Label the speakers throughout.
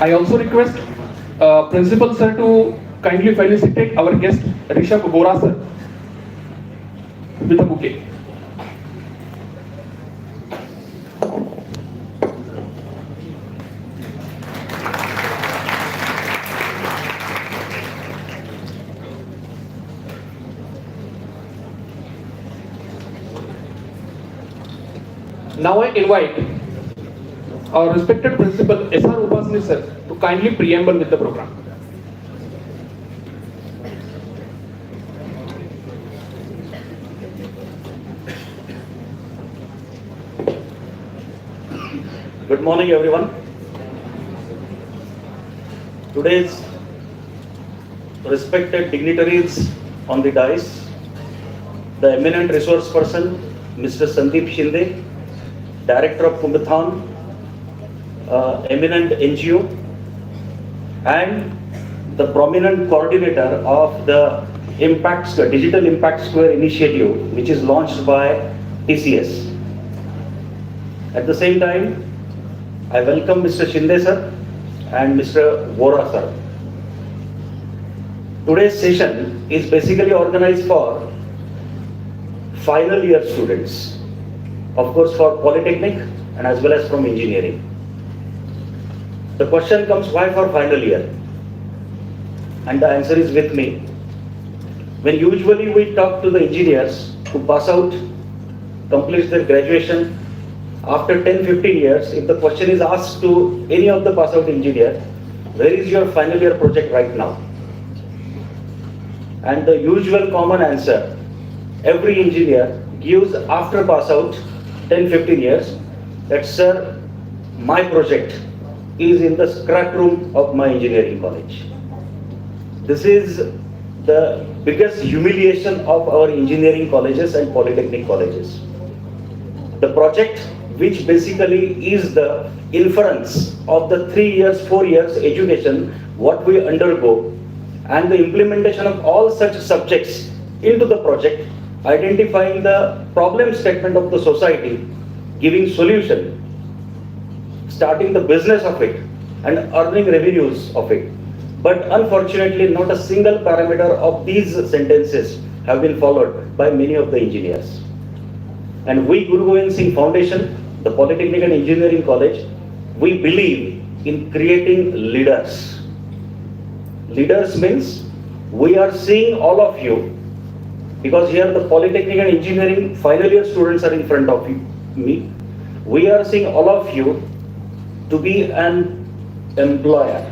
Speaker 1: I also request Principal Sir to kindly felicitate our guest Rishabh Bora Sir with a bouquet. Now I invite our respected Principal S.R. Upasani Sir to kindly preamble with the program.
Speaker 2: Good morning, everyone. Today's respected dignitaries on the dais, the eminent resource person, Mr. Sandeep Shinde, Director of Kumbh Mela, eminent NGO, and the prominent coordinator of the Digital Impact Square initiative, which is launched by TCS. At the same time, I welcome Mr. Shinde sir and Mr. Vora sir. Today's session is basically organized for final year students, of course for Polytechnic and as well as from engineering. The question comes, why for final year? And the answer is with me. When usually we talk to the engineers who pass out, complete their graduation, after 10-15 years, if the question is asked to any of the pass out engineer, where is your final year project right now? And the usual common answer every engineer gives after pass out 10-15 years, that sir, my project is in the scrap room of my engineering college. This is the biggest humiliation of our engineering colleges and polytechnic colleges. The project, which basically is the inference of the 3 years, 4 years education, what we undergo, and the implementation of all such subjects into the project, identifying the problem statement of the society, giving solution, starting the business of it, and earning revenues of it. But unfortunately, not a single parameter of these sentences have been followed by many of the engineers. And we, Guru Gobind Singh Foundation, the Polytechnic and Engineering College, we believe in creating leaders. Leaders means we are seeing all of you, because here the Polytechnic and Engineering final year students are in front of me. We are seeing all of you to be an employer.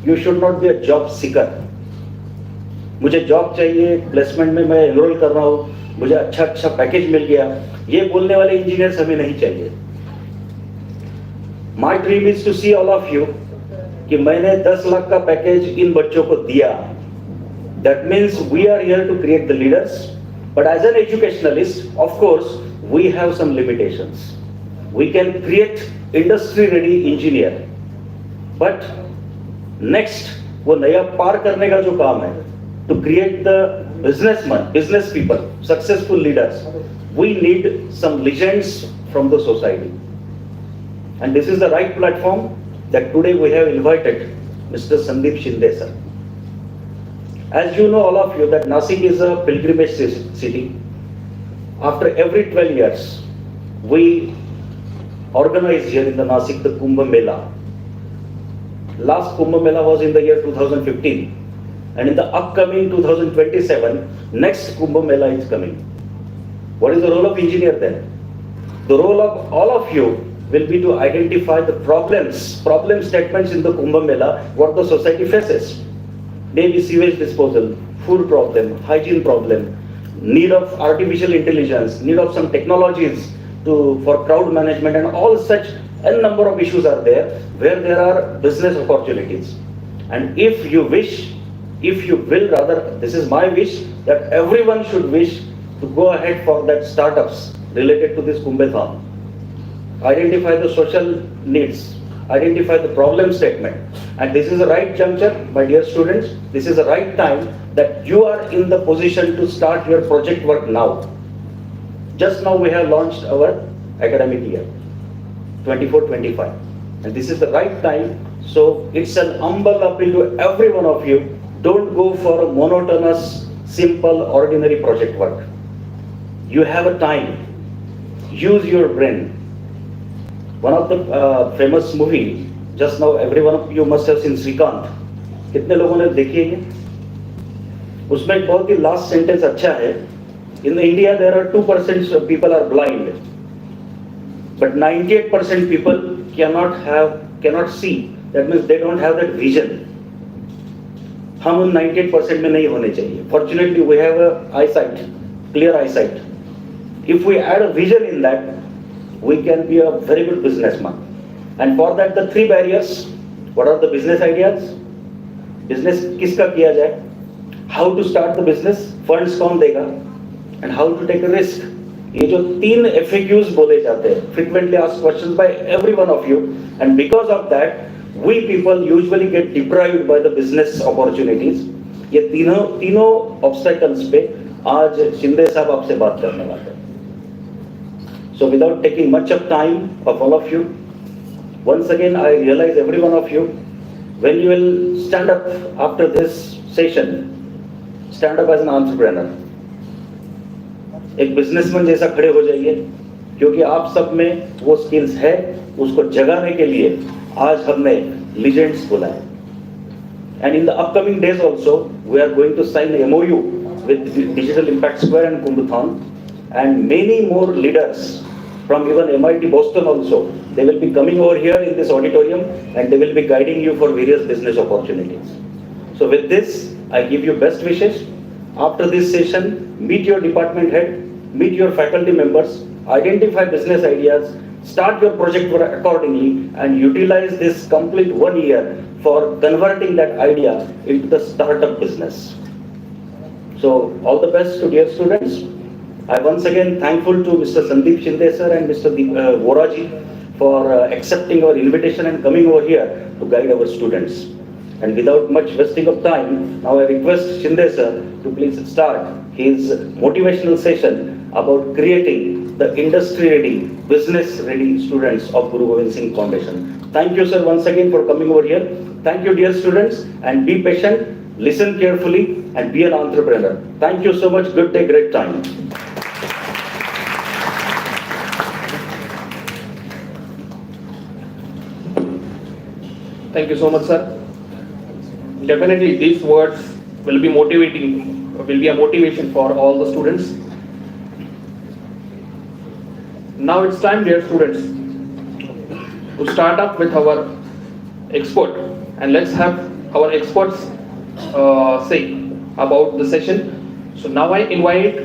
Speaker 2: You should not be a job seeker. मुझे job चाहिए, placement में मैं enrol कर रहा हूँ, मुझे अच्छा package मिल गया, ये बोलने वाले इंजीनियर्स हमें नहीं चाहिए. My dream is to see all of you कि मैंने 10 लाख का पैकेज इन बच्चों को दिया. That means we are here to create the leaders, but as an educationalist, of course, we have some limitations. We can create industry-ready engineer, but next, वो नया पार करने का जो काम है, to create the businessmen, business people, successful leaders, we need some legends from the society. And this is the right platform that today we have invited Mr. Sandeep Shinde sir. As you know, all of you, that Nashik is a pilgrimage city. After every 12 years, we organize here in the Nashik the Kumbh Mela. Last Kumbh Mela was in the year 2015. And in the upcoming 2027, next Kumbh Mela is coming. What is the role of engineer then? The role of all of you will be to identify the problem statements in the Kumbh Mela, what the society faces. Maybe sewage disposal, food problem, hygiene problem, need of artificial intelligence, need of some technologies for crowd management, and all such a number of issues are there where there are business opportunities. And if you will rather, this is my wish, that everyone should wish to go ahead for that startups related to this Kumbhathon. Identify the social needs, identify the problem statement. And this is the right juncture, my dear students, this is the right time that you are in the position to start your project work now. Just now we have launched our academic year, 24-25. And this is the right time So it's an humble appeal to every one of you. Don't go for a monotonous, simple, ordinary project work. You have a time. Use your brain. One of the famous movie, just now every one of you must have seen Srikanth. कितने लोगों ने देखी है ये? उसमें एक बहुत ही last sentence अच्छा है. In India there are 2% of people are blind, but 98% people cannot see. That means they don't have that vision. हम उन 98% में नहीं होने चाहिए. Fortunately we have a eyesight, clear eyesight. If we add a vision in that, we can be a very good businessman. And for that, the 3 barriers. What are the business ideas? Business किसका किया जाए? How to start the business? Funds कौन देगा? And how to take a risk? ये जो 3 FAQs बोले जाते हैं, frequently asked questions by every one of you, and because of that, we people usually get deprived by the business opportunities. ये तीनों obstacles पे आज शिंदे साहब आपसे बात करने वाले हैं. So without taking much of time of all of you, once again I realize every one of you, when you will stand up after this session, stand up as an entrepreneur. एक businessman जैसा खड़े हो जाइए, क्योंकि आप सब में वो स्किल्स है, उसको जगाने के लिए आज हमने लीजेंड्स बुलाए. And in the upcoming days also, we are going to sign the MOU with Digital Impact Square and Kumbhathon, and many more leaders from even MIT Boston also. They will be coming over here in this auditorium and they will be guiding you for various business opportunities. So with this, I give you best wishes. After this session, meet your department head, meet your faculty members, identify business ideas, start your project work accordingly, and utilize this complete 1 year for converting that idea into the startup business. So all the best to dear students. I once again thankful to Mr. Sandeep Shinde sir and Mr. Voraji for accepting our invitation and coming over here to guide our students. And without much wasting of time, now I request Shinde sir to please start his motivational session about creating the industry-ready, business-ready students of Guru Gobind Singh Foundation. Thank you sir once again for coming over here. Thank you dear students, and be patient, listen carefully, and be an entrepreneur. Thank you so much. Good day, great time.
Speaker 1: Thank you so much, sir. Definitely, these words will be a motivation for all the students. Now it's time, dear students, to start up with our expert, and let's have our experts say about the session. So now I invite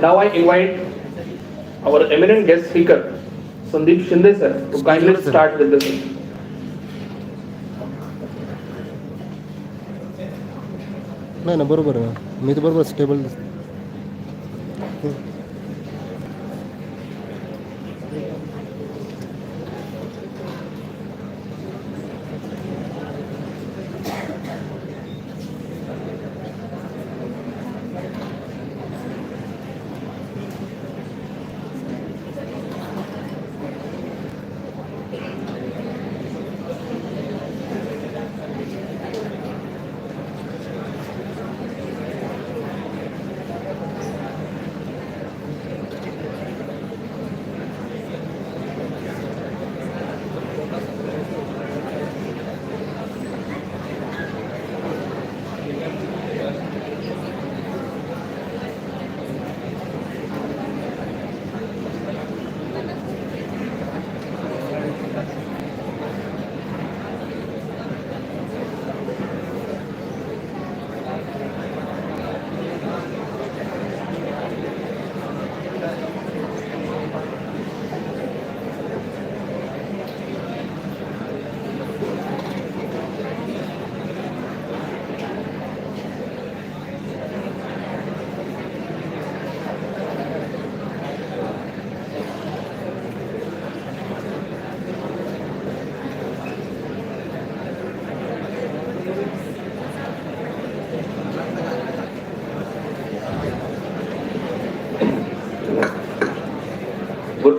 Speaker 1: now I invite our eminent guest speaker, Sandeep Shinde sir, to kindly start with the session.
Speaker 3: नाही ना बरोबर आहे. मी तर बरोबर stable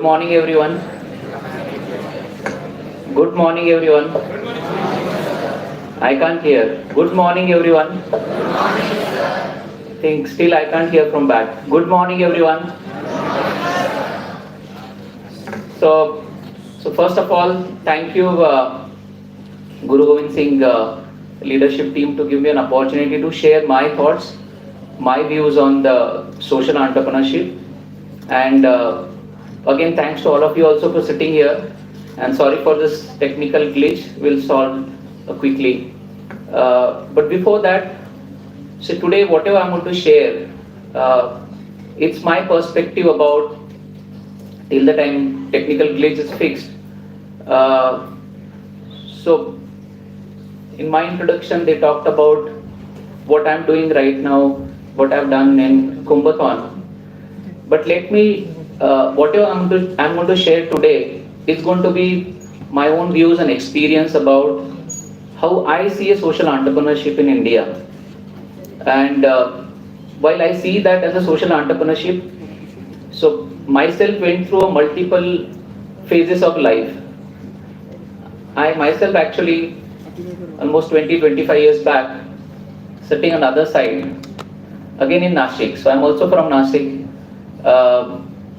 Speaker 4: morning, everyone. Good morning, everyone. I can't hear. Good morning, everyone. Think still I can't hear from back. Good morning, everyone. So first of all, thank you, Guru Gobind Singh leadership team, to give me an opportunity to share my thoughts, my views on the social entrepreneurship. And again, thanks to all of you also for sitting here. And sorry for this technical glitch. We'll solve quickly. But before that, so today whatever I'm going to share, it's my perspective about till the time technical glitch is fixed. So in my introduction, they talked about what I'm doing right now, what I've done in Kumbhathon. But let me, whatever I'm going to share today is going to be my own views and experience about how I see a social entrepreneurship in India. And while I see that as a social entrepreneurship, so myself went through a multiple phases of life. I myself actually almost 20-25 years back, sitting on the other side, again in Nashik. So I'm also from Nashik.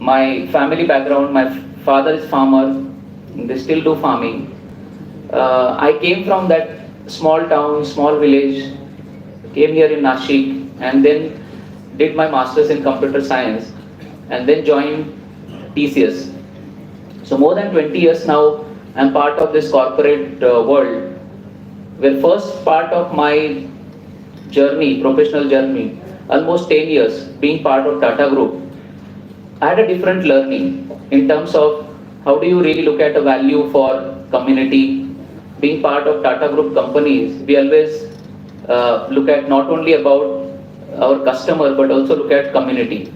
Speaker 4: My family background, my father is farmer, they still do farming. I came from that small town, small village, came here in Nashik and then did my master's in computer science and then joined TCS. So more than 20 years now, I'm part of this corporate world, where first part of my journey, professional journey, almost 10 years being part of Tata Group, I had a different learning in terms of how do you really look at a value for community. Being part of Tata Group companies, we always look at not only about our customer but also look at community.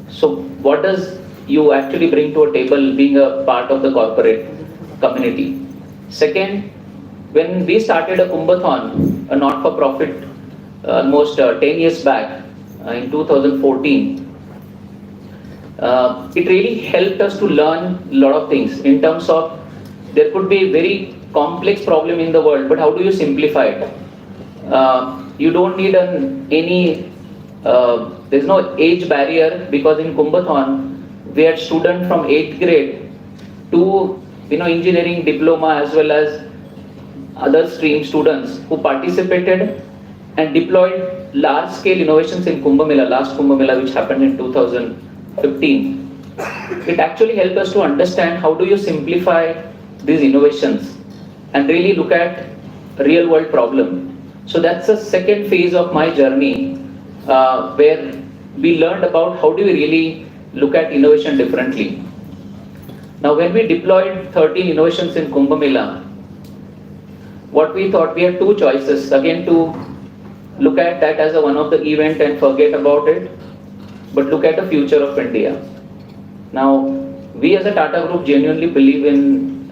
Speaker 4: So what does you actually bring to a table being a part of the corporate community? Second, when we started a Kumbhathon, a not-for-profit, almost 10 years back in 2014, it really helped us to learn a lot of things in terms of there could be a very complex problem in the world, but how do you simplify it? You don't need there's no age barrier, because in Kumbhathon we had students from 8th grade to engineering diploma as well as other stream students who participated and deployed large scale innovations in Kumbh Mela, last Kumbh Mela, which happened in 2015. It actually helped us to understand how do you simplify these innovations and really look at real world problem. So that's the second phase of my journey, where we learned about how do we really look at innovation differently. Now when we deployed 13 innovations in Kumbh Mela, what we thought, we had two choices, again to look at that as a one of the event and forget about it, but look at the future of India. Now we as a Tata Group genuinely believe in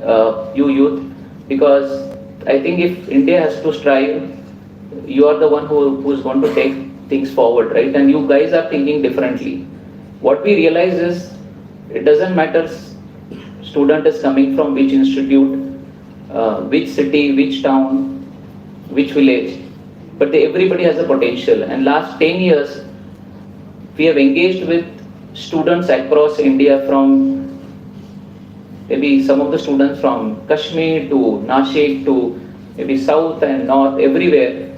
Speaker 4: you youth, because I think if India has to strive, you are the one who's going to take things forward, right? And you guys are thinking differently. What we realize is it doesn't matter student is coming from which institute, which city, which town, which village, but everybody has a potential. And last 10 years, we have engaged with students across India, from maybe some of the students from Kashmir to Nashik to maybe south and north, everywhere.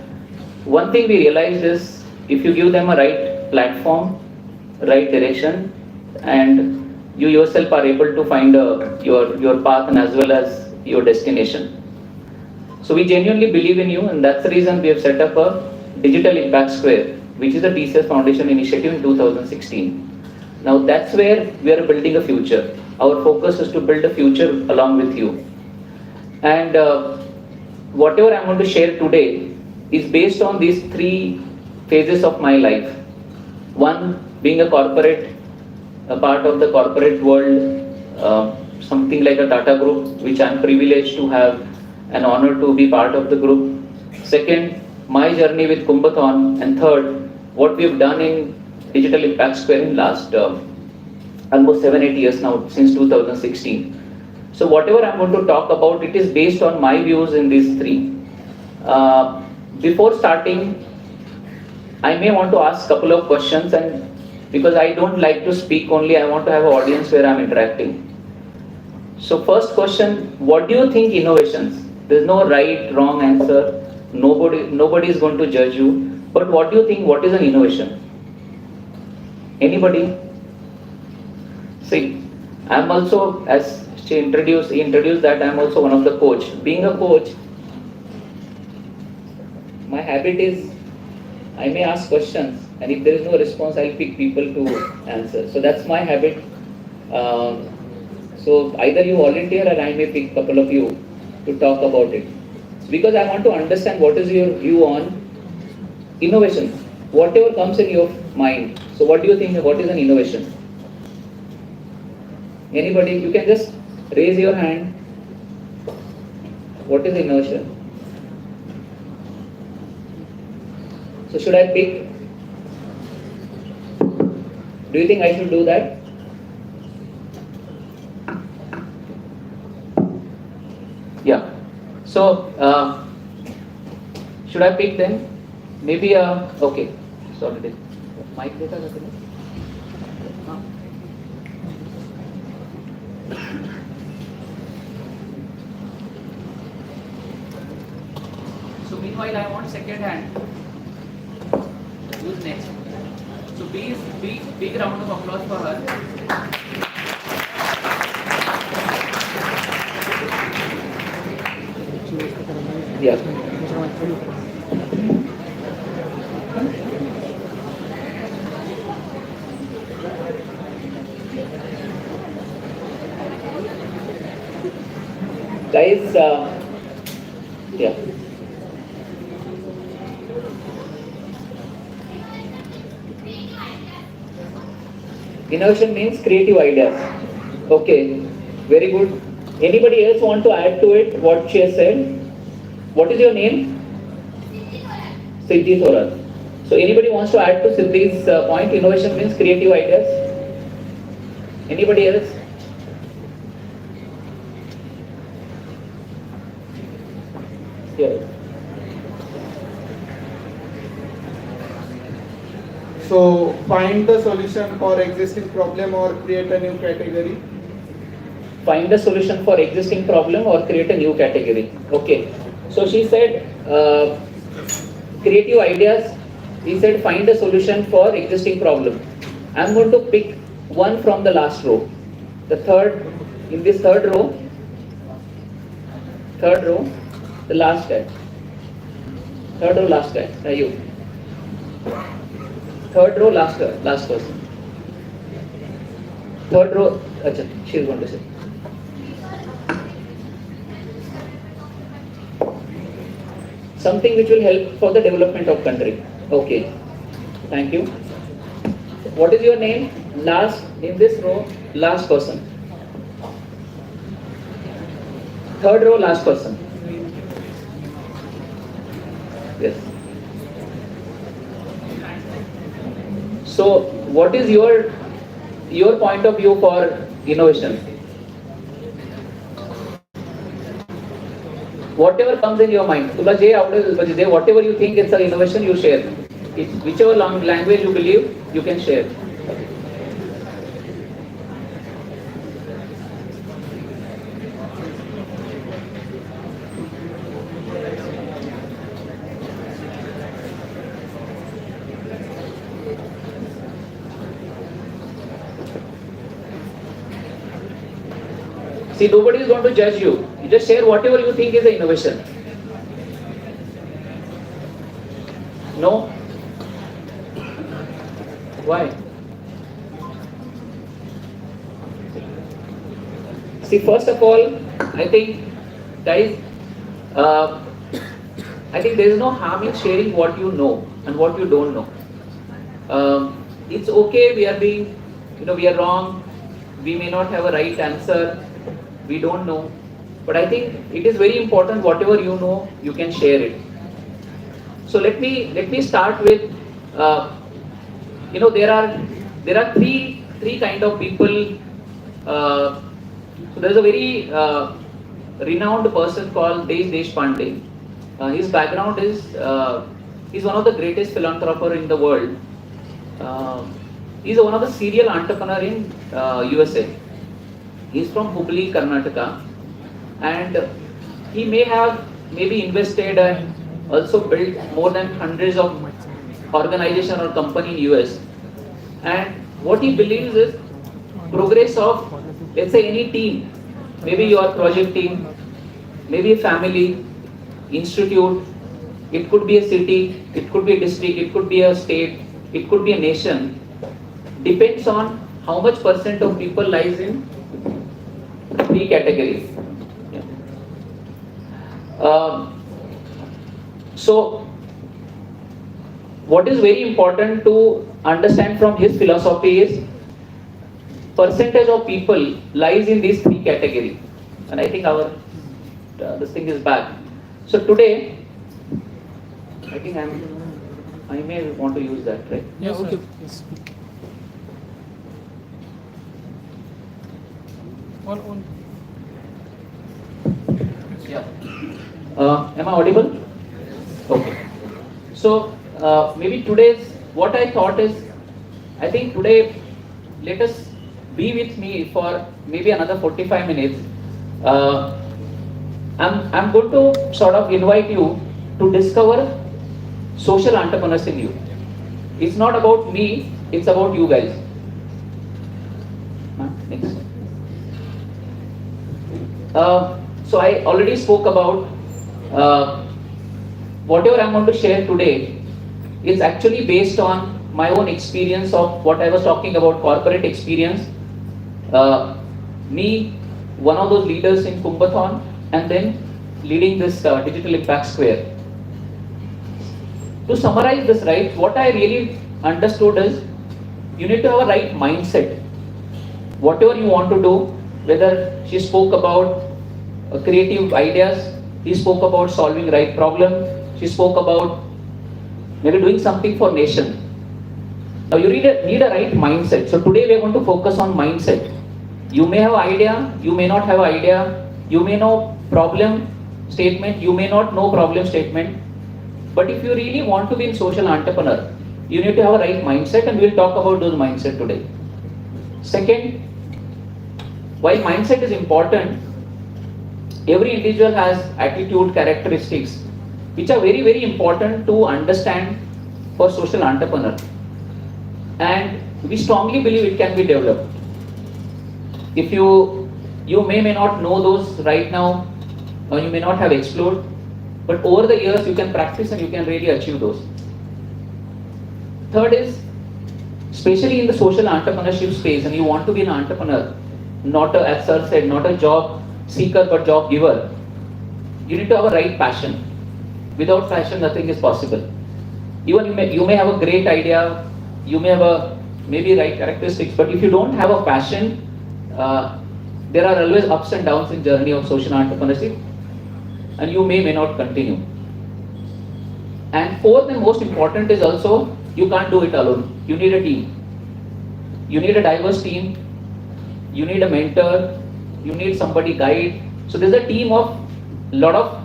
Speaker 4: One thing we realized is if you give them a right platform, right direction, and you yourself are able to find your path and as well as your destination. So we genuinely believe in you, and that's the reason we have set up a Digital Impact Square, which is a TCS Foundation initiative in 2016. Now that's where we are building a future. Our focus is to build a future along with you. And whatever I'm going to share today is based on these three phases of my life. One, being a corporate, a part of the corporate world, something like a Tata Group, which I'm privileged to have an honor to be part of the group. Second, my journey with Kumbhathon. And third, what we've done in Digital Impact Square in last almost 7-8 years now, since 2016. So whatever I'm going to talk about, it is based on my views in these three. Before starting, I may want to ask couple of questions, and because I don't like to speak only, I want to have an audience where I'm interacting. So first question, what do you think innovations? There's no right, wrong answer. Nobody is going to judge you. But what do you think? What is an innovation? Anybody? See, I'm also, as he introduced that I'm also one of the coach. Being a coach, my habit is I may ask questions, and if there is no response, I'll pick people to answer. So that's my habit. So either you volunteer, or I may pick a couple of you to talk about it. Because I want to understand what is your view on innovation. Whatever comes in your mind. So what do you think? What is an innovation? Anybody? You can just raise your hand. What is innovation? So should I pick? Do you think I should do that? Yeah. So should I pick then? Maybe okay. Sorry. Mic data doesn't it? So meanwhile, I want second hand. Who's next? So big round of applause for her. Yeah. Guys, yeah. Innovation means creative ideas. Okay, very good. Anybody else want to add to it what she has said? What is your name? Siddhi Thorat. So anybody wants to add to Siddhi's point? Innovation means creative ideas. Anybody else? Yeah.
Speaker 5: So find the solution for existing problem or create a new category.
Speaker 4: Find a solution for existing problem or create a new category. Okay. So she said creative ideas. He said find a solution for existing problem. I'm going to pick one from the last row. The third, in this third row, the last guy. Third row, last guy. Now you. Third row, last person. Third row, acha, she is going to say. Something which will help for the development of country. Okay. Thank you. What is your name? Last, in this row, last person. Third row, last person. Yes. So, what is your point of view for innovation? Whatever comes in your mind, whatever you think is an innovation, you share. Whichever language you believe, you can share. See, nobody is going to judge you. You just share whatever you think is an innovation. No? Why? See, first of all, I think, guys, I think there is no harm in sharing what you know and what you don't know. It's okay, we are being, we are wrong, we may not have a right answer, we don't know. But I think it is very important, whatever you know, you can share it. So let me start with, there are three three kind of people. So there's a very renowned person called Deshpande. His background is he's one of the greatest philanthropers in the world. He's one of the serial entrepreneur in USA. He's from Hubli, Karnataka, and he may have maybe invested and also built more than hundreds of organization or company in US. And what he believes is progress of, let's say, any team, maybe your project team, maybe a family, institute, it could be a city, it could be a district, it could be a state, it could be a nation, depends on how much percent of people lies in three categories. So what is very important to understand from his philosophy is percentage of people lies in these three categories. And I think our this thing is back. So today, I think I may want to use that, right?
Speaker 3: Yeah, okay. Yes.
Speaker 5: On.
Speaker 4: Yeah. Am I audible? Okay. So maybe today's what I thought is, I think today let us be with me for maybe another 45 minutes. I'm going to sort of invite you to discover social entrepreneurs in you. It's not about me, it's about you guys. Next. So I already spoke about whatever I'm going to share today is actually based on my own experience of what I was talking about, corporate experience. Me, one of those leaders in Kumbhathon, and then leading this Digital Impact Square. To summarize this, right, what I really understood is you need to have a right mindset. Whatever you want to do, whether she spoke about creative ideas, he spoke about solving right problem, she spoke about maybe doing something for nation. Now you need a right mindset. So today we are going to focus on mindset. You may have idea, you may not have idea, you may know problem statement, you may not know problem statement. But if you really want to be a social entrepreneur, you need to have a right mindset, and we'll talk about those mindset today. Second, while mindset is important, every individual has attitude characteristics which are very, very important to understand for social entrepreneur. And we strongly believe it can be developed. If you may not know those right now, or you may not have explored, but over the years you can practice and you can really achieve those. Third is, especially in the social entrepreneurship space, and you want to be an entrepreneur, not a, as sir said, not a job seeker but job giver. You need to have a right passion. Without passion, nothing is possible. Even you may have a great idea, you may have a maybe right characteristics, but if you don't have a passion, there are always ups and downs in journey of social entrepreneurship, and you may not continue. And fourth and most important is also, you can't do it alone. You need a team. You need a diverse team. You need a mentor. You need somebody guide. So there's a team of lot of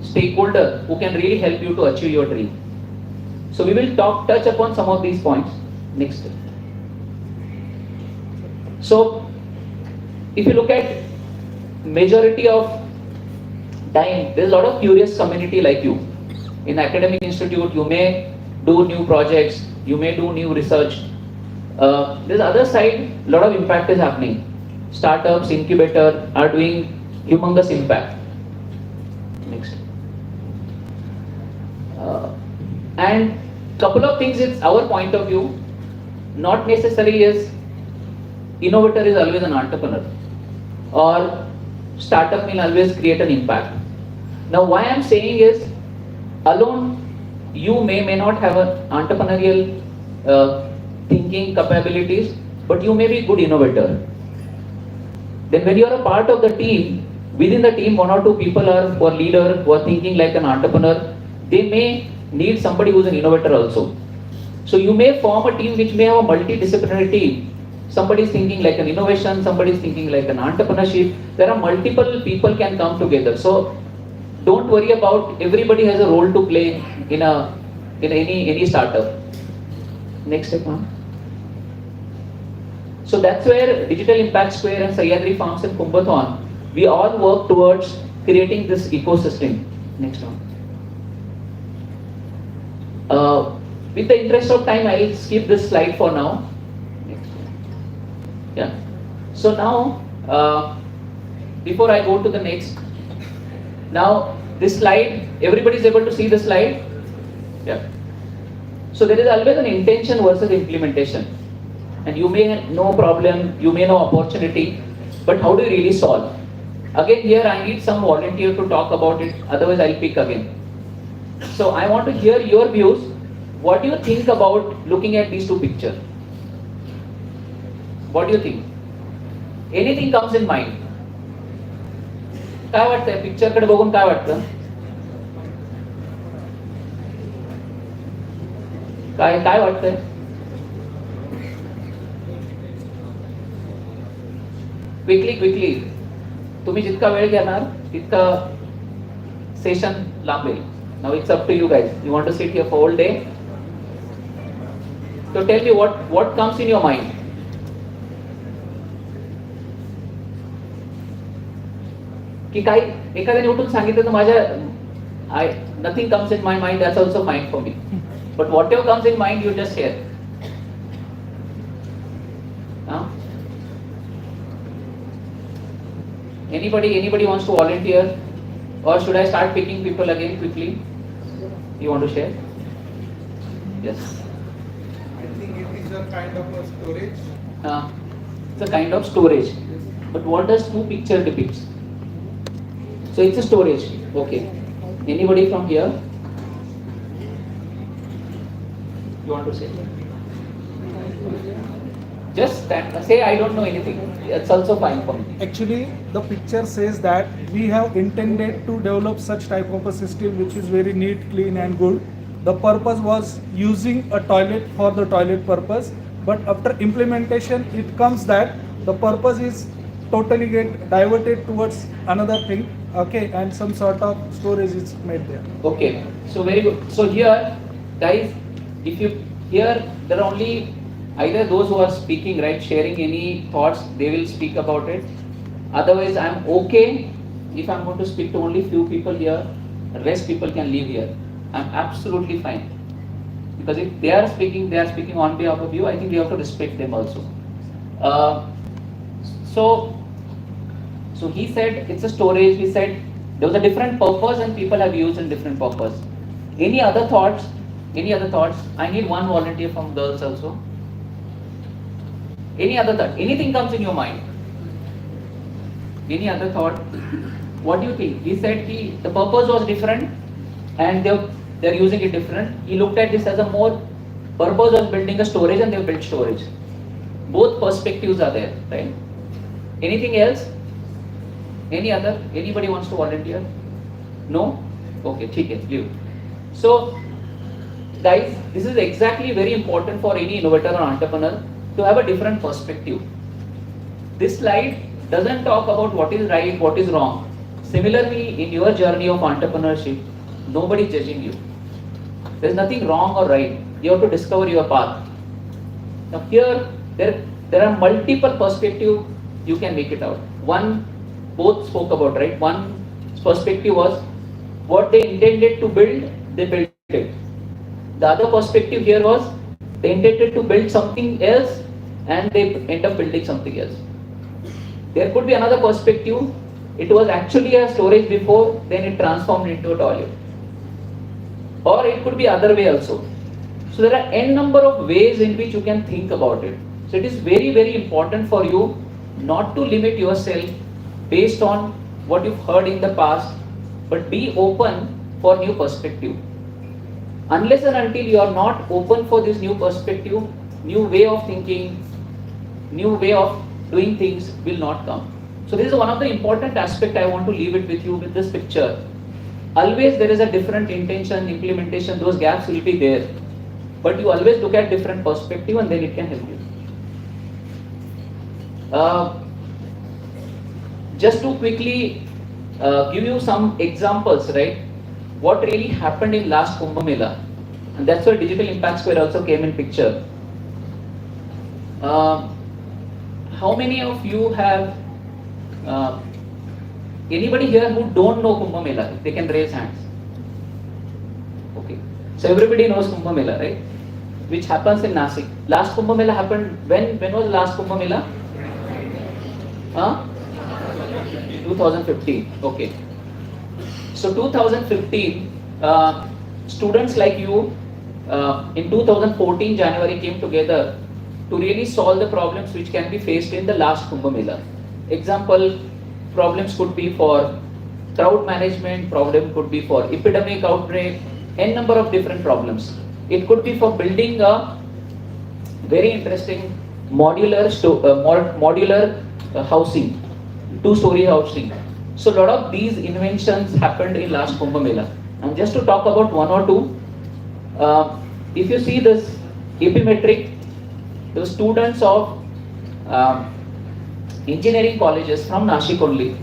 Speaker 4: stakeholders who can really help you to achieve your dream. So we will touch upon some of these points. Next. So if you look at majority of time, there's a lot of curious community like you. In academic institute, you may do new projects, you may do new research. There's other side, a lot of impact is happening. Startups, incubator are doing humongous impact. Next. And couple of things, it's our point of view, not necessarily is innovator is always an entrepreneur, or startup will always create an impact. Now why I'm saying is, alone you may not have an entrepreneurial thinking capabilities, but you may be a good innovator. Then when you are a part of the team, within the team, one or two people are who are leader, who are thinking like an entrepreneur, they may need somebody who's an innovator also. So you may form a team which may have a multidisciplinary team. somebody is thinking like an innovation, somebody is thinking like an entrepreneurship. There are multiple people can come together. So don't worry about, everybody has a role to play in any startup. Next step, ma'am. So that's where Digital Impact Square and Sahyadri Farms and Kumbhathon, we all work towards creating this ecosystem. Next one. With the interest of time, I'll skip this slide for now. Next one. Yeah. So now, before I go to the next, now this slide, everybody is able to see the slide? Yeah. So there is always an intention versus implementation. And you may know problem, you may know opportunity, but how do you really solve? Again, here I need some volunteer to talk about it, otherwise I'll pick again. So I want to hear your views. What do you think about looking at these two pictures? What do you think? Anything comes in mind? काय वाटतंय picture कडे बघून काय वाटतं? काय वाटतंय? Quickly तुम्ही जितका वेळ घेणार तितका session लांबेल. Now it's up to you guys. You want to sit here for all day? So tell me what comes in your mind. की काही एखाद्याने उठून सांगितलं तर माझ्या nothing comes in my mind, that's also fine for me. But whatever comes in mind, you just share. Huh? Anybody wants to volunteer, or should I start picking people again quickly? You want to share? Yes.
Speaker 5: I think it is a kind of a storage.
Speaker 4: It's a kind of storage. But what does two picture depicts? So it's a storage. Okay. Anybody from here? You want to say? Just say I don't know anything. It's also fine for me.
Speaker 6: Actually, the picture says that we have intended to develop such type of a system which is very neat, clean and good. The purpose was using a toilet for the toilet purpose, but after implementation it comes that the purpose is totally get diverted towards another thing, okay, and some sort of storage is made there.
Speaker 4: Okay, so very good. So here, guys, if you here, there are only either those who are speaking, right, sharing any thoughts, they will speak about it. Otherwise, I'm okay if I'm going to speak to only few people here, the rest people can leave here. I'm absolutely fine. Because if they are speaking on behalf of you, I think we have to respect them also. So he said it's a storage. He said there was a different purpose and people have used in different purpose. Any other thoughts? Any other thoughts? I need one volunteer from girls also. Any other thought? Anything comes in your mind? Any other thought? What do you think? He said the purpose was different and they're using it different. He looked at this as a more purpose of building a storage and they built storage. Both perspectives are there, right? Anything else? Any other? Anybody wants to volunteer? No? Okay, okay, leave. So, guys, this is exactly very important for any innovator or entrepreneur to have a different perspective. This slide doesn't talk about what is right, what is wrong. Similarly, in your journey of entrepreneurship, nobody is judging you. There's nothing wrong or right. You have to discover your path. Now here, there are multiple perspectives you can make it out. One, both spoke about, right? One perspective was what they intended to build, they built it. The other perspective here was they intended to build something else and they end up building something else. There could be another perspective. It was actually a storage before, then it transformed into a toilet. Or it could be other way also. So there are n number of ways in which you can think about it. So it is very, very important for you not to limit yourself based on what you've heard in the past, but be open for new perspective. Unless and until you are not open for this new perspective, new way of thinking, new way of doing things will not come. So this is one of the important aspects I want to leave it with you with this picture. Always there is a different intention, implementation, those gaps will be there. But you always look at different perspective and then it can help you. Uh, just to quickly give you some examples, right? What really happened in last Kumbh Mela, and that's where Digital Impact Square also came in picture. Uh, how many of you have anybody here who don't know Kumbh Mela? They can raise hands. Okay, so everybody knows Kumbh Mela, right? Which happens in Nashik. Last Kumbh Mela happened when? When was the last Kumbh Mela? 2015. Okay. So 2015, students like you in 2014 January came together to really solve the problems which can be faced in the last Kumbh Mela. Example, problems could be for crowd management, problem could be for epidemic outbreak, n number of different problems. It could be for building a very interesting modular housing, two-story housing. So a lot of these inventions happened in last Kumbh Mela. And just to talk about one or two, if you see this epimetric, the students of engineering colleges from Nashik only,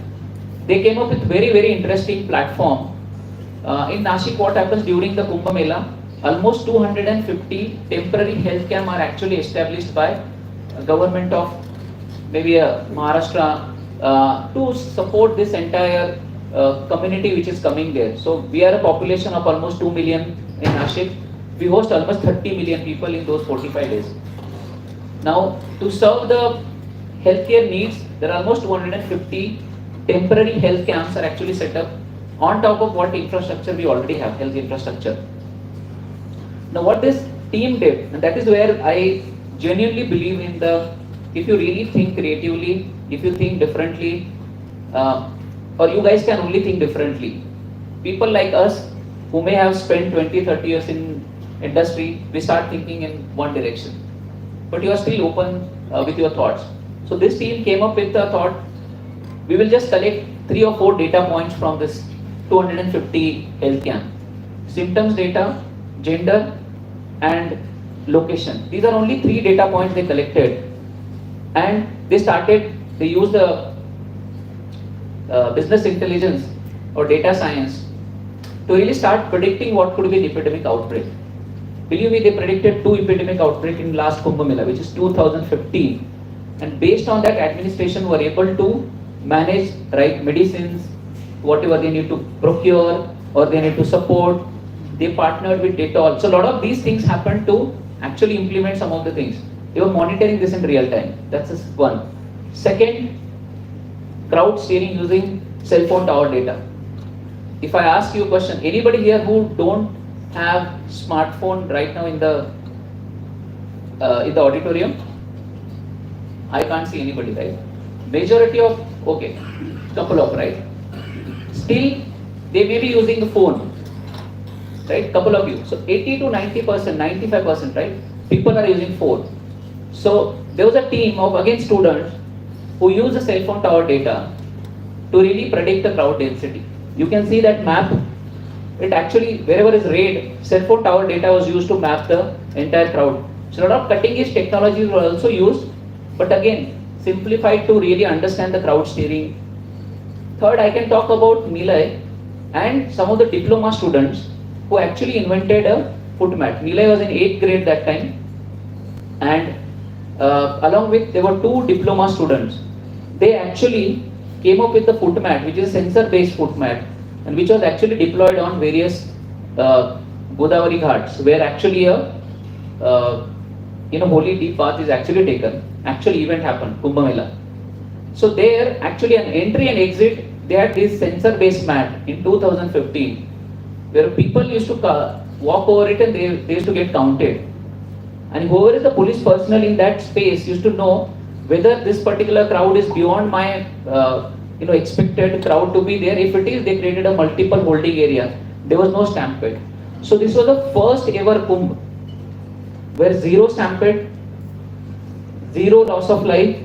Speaker 4: they came up with very interesting platform. In Nashik, what happens during the Kumbh Mela? Almost 250 temporary health camp are actually established by government of maybe Maharashtra to support this entire community which is coming there. So we are a population of almost 2 million in Nashik. We host almost 30 million people in those 45 days. Now, to serve the healthcare needs, there are almost 250 temporary health camps are actually set up on top of what infrastructure we already have, health infrastructure. Now, what this team did, and that is where I genuinely believe in the, if you really think creatively, if you think differently, or you guys can only think differently. People like us who may have spent 20-30 years in industry, we start thinking in one direction. But you are still open with your thoughts. So this team came up with a thought, we will just collect 3 or 4 data points from this 250 health camp. Symptoms data, gender, and location. These are only 3 data points they collected. And they used the business intelligence or data science to really start predicting what could be the epidemic outbreak. Believe me, they predicted 2 epidemic outbreaks in last Kumbh Mela, which is 2015. And based on that, administration were able to manage right medicines, whatever they need to procure or they need to support. They partnered with Dettol. So a lot of these things happened to actually implement some of the things. They were monitoring this in real time. That's just one. Second, crowd steering using cell phone tower data. If I ask you a question, anybody here who don't have smartphone right now in the auditorium? I can't see anybody, right? Majority of, okay, couple of, right? Still, they may be using the phone, right? Couple of you. So 80 to 90%, 95%, right? People are using phone. So there was a team of, again, students who use the cell phone tower data to really predict the crowd density. You can see that map. It actually, wherever is red, cell phone tower data was used to map the entire crowd. So a lot of cutting edge technologies were also used, but again, simplified to really understand the crowd steering. Third, I can talk about Nilay and some of the diploma students who actually invented a foot mat. Nilay was in 8th grade that time, and along with, there were 2 diploma students. They actually came up with the foot mat, which is a sensor-based foot mat, and which was actually deployed on various Godavari ghats, where actually a holy deep bath is actually taken. Actual event happened, Kumbh Mela. So there, actually an entry and exit, they had this sensor-based mat in 2015, where people used to walk over it and they used to get counted. And whoever is the police personnel in that space used to know whether this particular crowd is beyond my expected crowd to be there. If it is, they created a multiple holding area. There was no stampede. So this was the first ever Kumbh where 0 stampede, 0 loss of life,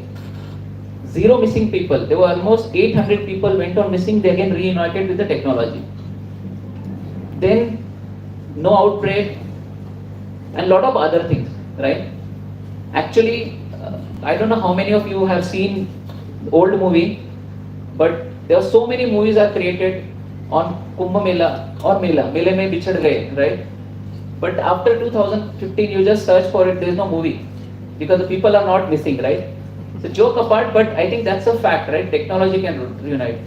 Speaker 4: 0 missing people. There were almost 800 people went on missing. They again reunited with the technology. Then no outbreak and lot of other things, right? Actually, I don't know how many of you have seen old movie, but there are so many movies are created on Kumbh Mela or Mela. Mele mein bichad gaye, right? But after 2015, you just search for it, there is no movie because the people are not missing, right? It's a joke apart, but I think that's a fact, right? Technology can reunite.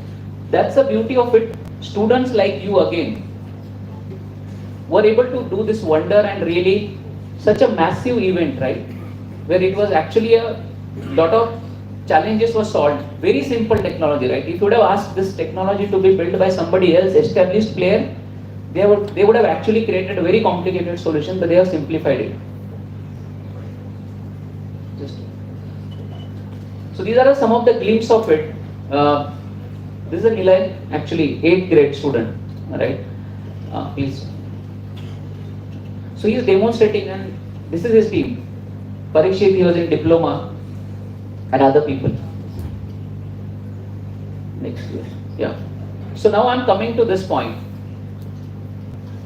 Speaker 4: That's the beauty of it. Students like you again were able to do this wonder and really such a massive event, right? Where it was actually a lot of challenges were solved. Very simple technology, right? If you would have asked this technology to be built by somebody else, established player, they would have actually created a very complicated solution, but they have simplified it. So these are some of the glimpses of it. This is a Nilay, actually 8th grade student, right? Please. So he is demonstrating, and this is his team. Parikshit, he was in diploma, and other people. Next year, yeah. So now I'm coming to this point.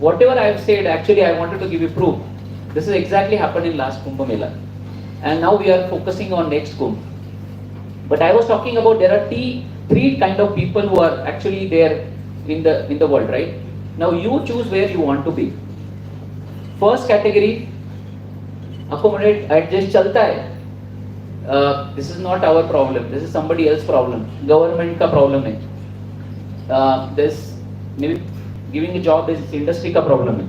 Speaker 4: Whatever I have said, actually I wanted to give you proof. This is exactly happened in last Kumbh Mela, and now we are focusing on next Kumbh. But I was talking about there are three kind of people who are actually there in the world, right? Now you choose where you want to be. First category, accommodate, adjust, chalta hai. This is not our problem. This is somebody else's problem. Government ka problem hai. This maybe giving a job is industry ka problem hai.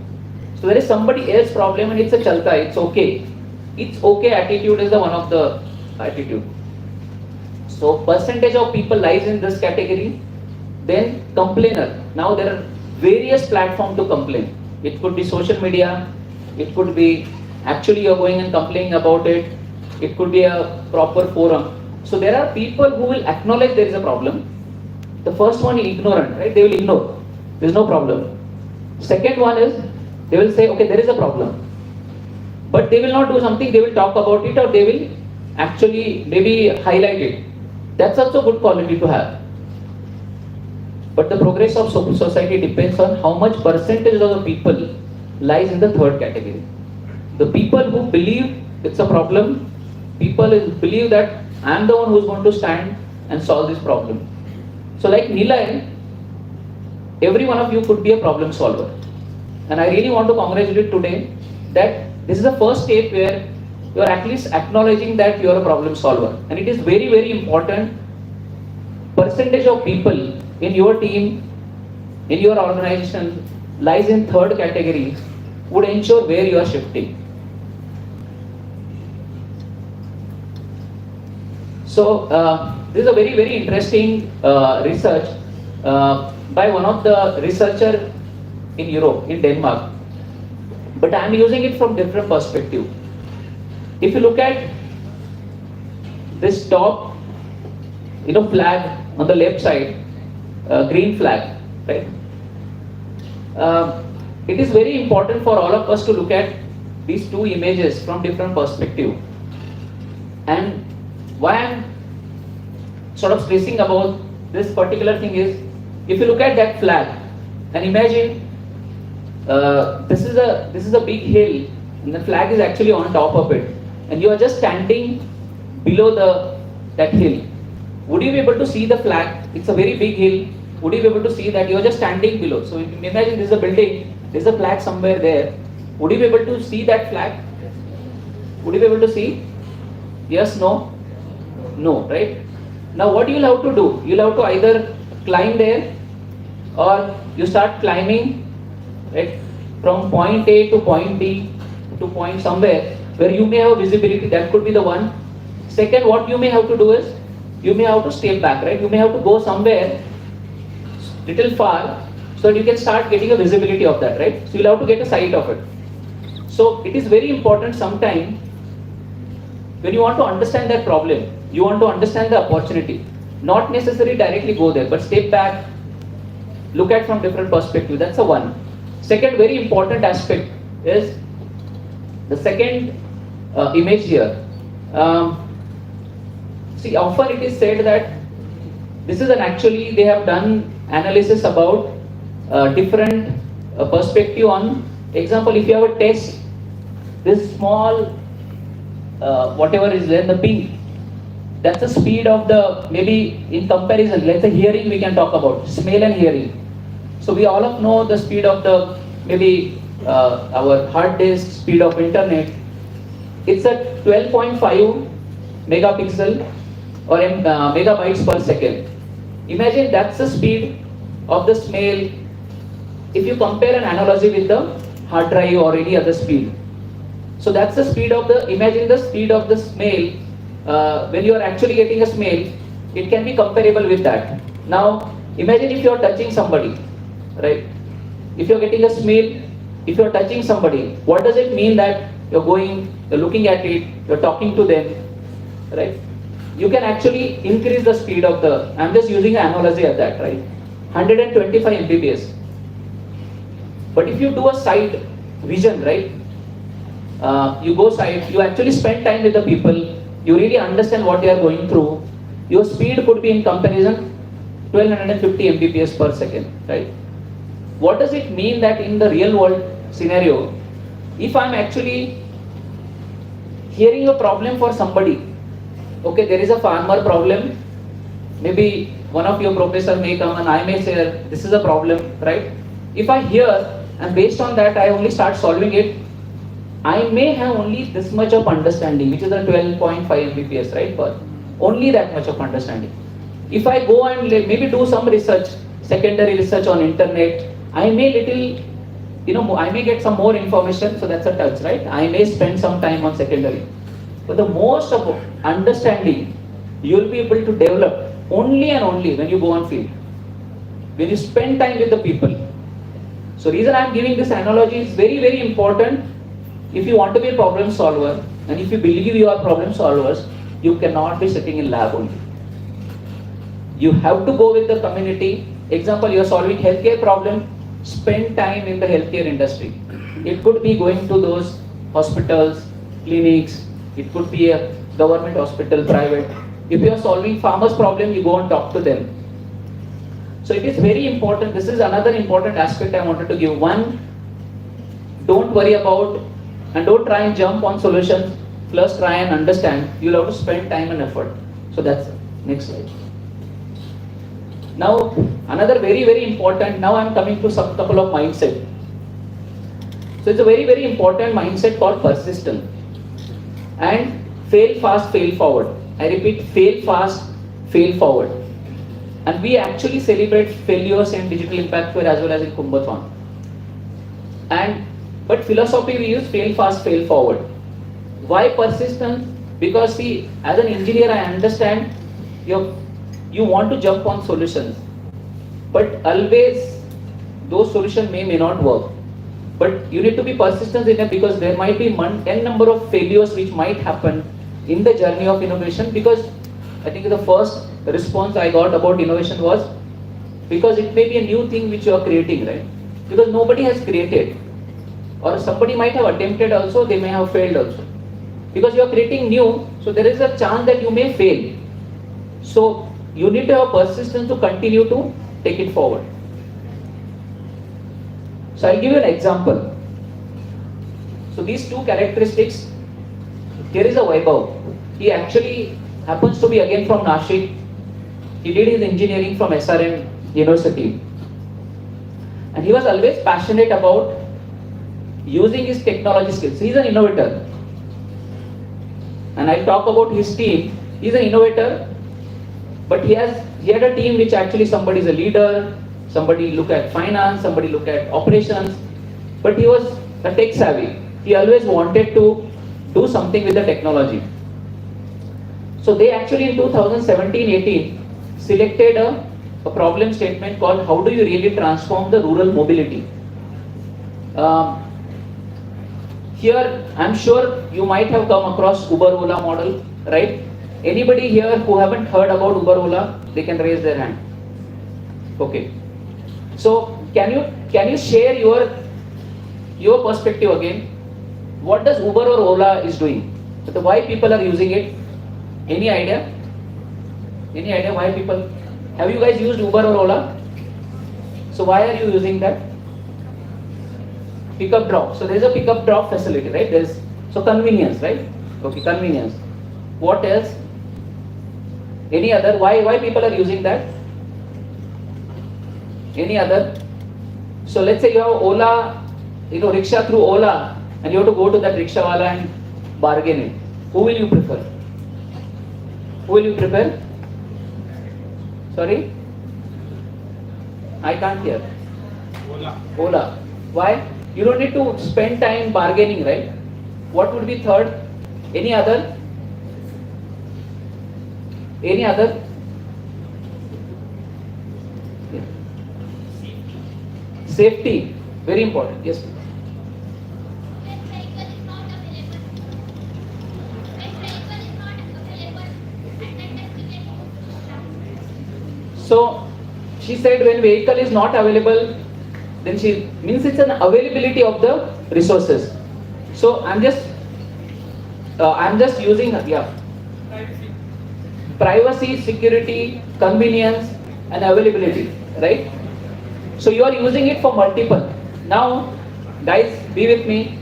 Speaker 4: So there is somebody else's problem and it's a chalta. It's okay. It's okay attitude is the one of the attitude. So percentage of people lies in this category. Then complainer. Now there are various platforms to complain. It could be social media. It could be actually you're going and complaining about it. It could be a proper forum. So there are people who will acknowledge there is a problem. The first one is ignorant, right? They will ignore. There is no problem. Second one is they will say, okay, there is a problem. But they will not do something. They will talk about it, or they will actually maybe highlight it. That's also good quality to have. But the progress of society depends on how much percentage of the people lies in the third category. The people who believe it's a problem, people who believe that I am the one who is going to stand and solve this problem. So like Nilay, every one of you could be a problem solver. And I really want to congratulate today that this is the first step where you are at least acknowledging that you are a problem solver. And it is very, very important. Percentage of people in your team, in your organization lies in third category would ensure where you are shifting. So this is a very, very interesting research by one of the researcher in Europe, in Denmark. But I am using it from different perspective. If you look at this top, flag on the left side, green flag, right? It is very important for all of us to look at these two images from different perspective. And why I'm sort of stressing about this particular thing is, if you look at that flag and imagine this is a big hill and the flag is actually on top of it, and you are just standing below that hill. Would you be able to see the flag? It's a very big hill. Would you be able to see that? You are just standing below. So imagine this is a building, there's a flag somewhere there. Would you be able to see that flag? Would you be able to see? Yes, no? No, right? Now what you'll have to do? You'll have to either climb there, or you start climbing, right, from point A to point B to point somewhere where you may have visibility. That could be the one. Second, what you may have to do is you may have to step back, right? You may have to go somewhere little far so that you can start getting a visibility of that, right? So you'll have to get a sight of it. So it is very important sometime when you want to understand that problem, you want to understand the opportunity. Not necessarily directly go there, but step back, look at from different perspective. That's the one. Second very important aspect is the second image here. See, often it is said that this is actually they have done analysis about different perspective on. Example, if you have a test, this small whatever is there, the pink, That's the speed of the, maybe in comparison, let's say hearing we can talk about, smell and hearing. So we all of know the speed of the, maybe our hard disk, speed of internet. It's at 12.5 megapixel or megabytes per second. Imagine that's the speed of the smell. If you compare an analogy with the hard drive or any other speed. So that's the speed of the, imagine the speed of the smell. When you are actually getting a smell, it can be comparable with that. Now, imagine if you are touching somebody, right? If you are getting a smell, if you are touching somebody, what does it mean that you're going, you're looking at it, you're talking to them, right? You can actually increase the speed of the, I'm just using an analogy at that, right? 125 Mbps. But if you do a side vision, right? You go side, you actually spend time with the people, you really understand what they are going through, your speed could be in comparison 1250 Mbps per second, right? What does it mean that in the real world scenario, if I'm actually hearing a problem for somebody, okay, there is a farmer problem, maybe one of your professor may come and I may say this is a problem, right? If I hear and based on that I only start solving it, I may have only this much of understanding, which is a 12.5 Mbps, right? But only that much of understanding. If I go and maybe do some research, secondary research on internet, I may little, I may get some more information, so that's a touch, right? I may spend some time on secondary. But the most of understanding you will be able to develop only and only when you go on field, when you spend time with the people. So reason I am giving this analogy is very, very important. If you want to be a problem solver, and if you believe you are problem solvers, you cannot be sitting in lab only. You have to go with the community. Example, you are solving healthcare problem, spend time in the healthcare industry. It could be going to those hospitals, clinics, it could be a government hospital, private. If you are solving farmers' problem, you go and talk to them. So it is very important. This is another important aspect I wanted to give. One, don't worry about and don't try and jump on solutions. Plus try and understand. You'll have to spend time and effort. So that's it. Next slide. Now another very, very important, now I'm coming to some couple of mindset. So it's a very, very important mindset called persistence. And fail fast, fail forward. I repeat, fail fast, fail forward. And we actually celebrate failures in Digital Impact Fair as well as in Kumbh. But philosophy we use fail fast, fail forward. Why persistence? Because see, as an engineer I understand you want to jump on solutions. But always those solutions may not work. But you need to be persistent in it because there might be n number of failures which might happen in the journey of innovation. Because I think the first response I got about innovation was because it may be a new thing which you are creating, right? Because nobody has created. Or somebody might have attempted also, they may have failed also. Because you are creating new, so there is a chance that you may fail. So you need to have persistence to continue to take it forward. So I'll give you an example. So these two characteristics, here is a Vaibhav. He actually happens to be again from Nashik. He did his engineering from SRM University. And he was always passionate about using his technology skills. He's an innovator. And I'll talk about his team. He's an innovator, but he had a team which actually somebody is a leader, somebody look at finance, somebody look at operations, but he was a tech savvy. He always wanted to do something with the technology. So they actually in 2017-18 selected a problem statement called how do you really transform the rural mobility. Here, I'm sure you might have come across Uber-Ola model, right? Anybody here who haven't heard about Uber-Ola, they can raise their hand. Okay. So, can you share your perspective again? What does Uber or Ola is doing? Why people are using it? Any idea? Any idea why people? Have you guys used Uber or Ola? So why are you using that? Pick up drop. So there is a pick up drop facility, right? So convenience, right? Okay, convenience. What else? Any other? Why people are using that? Any other? So let's say you have Ola, rickshaw through Ola, and you have to go to that rickshaw wala and bargain it. Who will you prefer? Who will you prefer? Sorry? I can't hear. Ola. Why? You don't need to spend time bargaining, right? What would be third? Any other? Any other? Yeah. Safety. Very important. Yes. So she said when vehicle is not available, then she means it's an availability of the resources. So I'm just using privacy, security, convenience, and availability, right? So you are using it for multiple. Now, guys, be with me.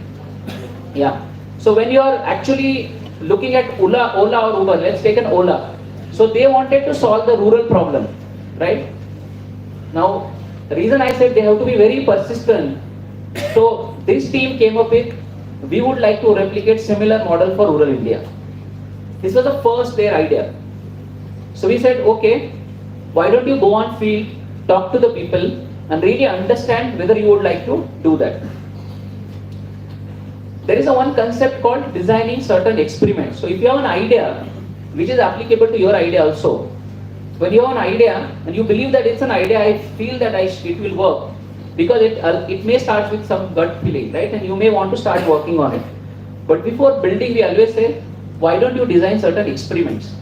Speaker 4: Yeah. So when you are actually looking at Ola or Uber, let's take an Ola. So they wanted to solve the rural problem, right? Now, the reason I said they have to be very persistent. So this team came up with, we would like to replicate similar model for rural India. This was the first their idea. So we said, okay, why don't you go on field, talk to the people, and really understand whether you would like to do that. There is a one concept called designing certain experiments. So if you have an idea, which is applicable to your idea also, when you have an idea and you believe that it's an idea, I feel that it will work, because it may start with some gut feeling, right? And you may want to start working on it. But before building, we always say, why don't you design certain experiments?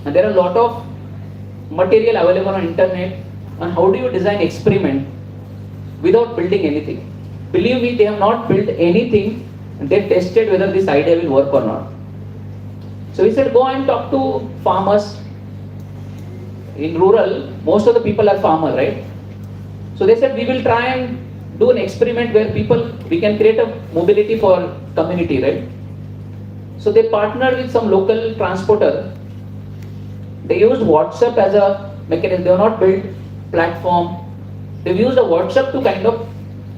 Speaker 4: And there are a lot of material available on internet on how do you design experiment without building anything. Believe me, they have not built anything, and they tested whether this idea will work or not. So we said, go and talk to farmers. In rural, most of the people are farmers, right? So they said, we will try and do an experiment where we can create a mobility for community, right? So they partnered with some local transporter. They used WhatsApp as a mechanism. They have not built platform. They've used a WhatsApp to kind of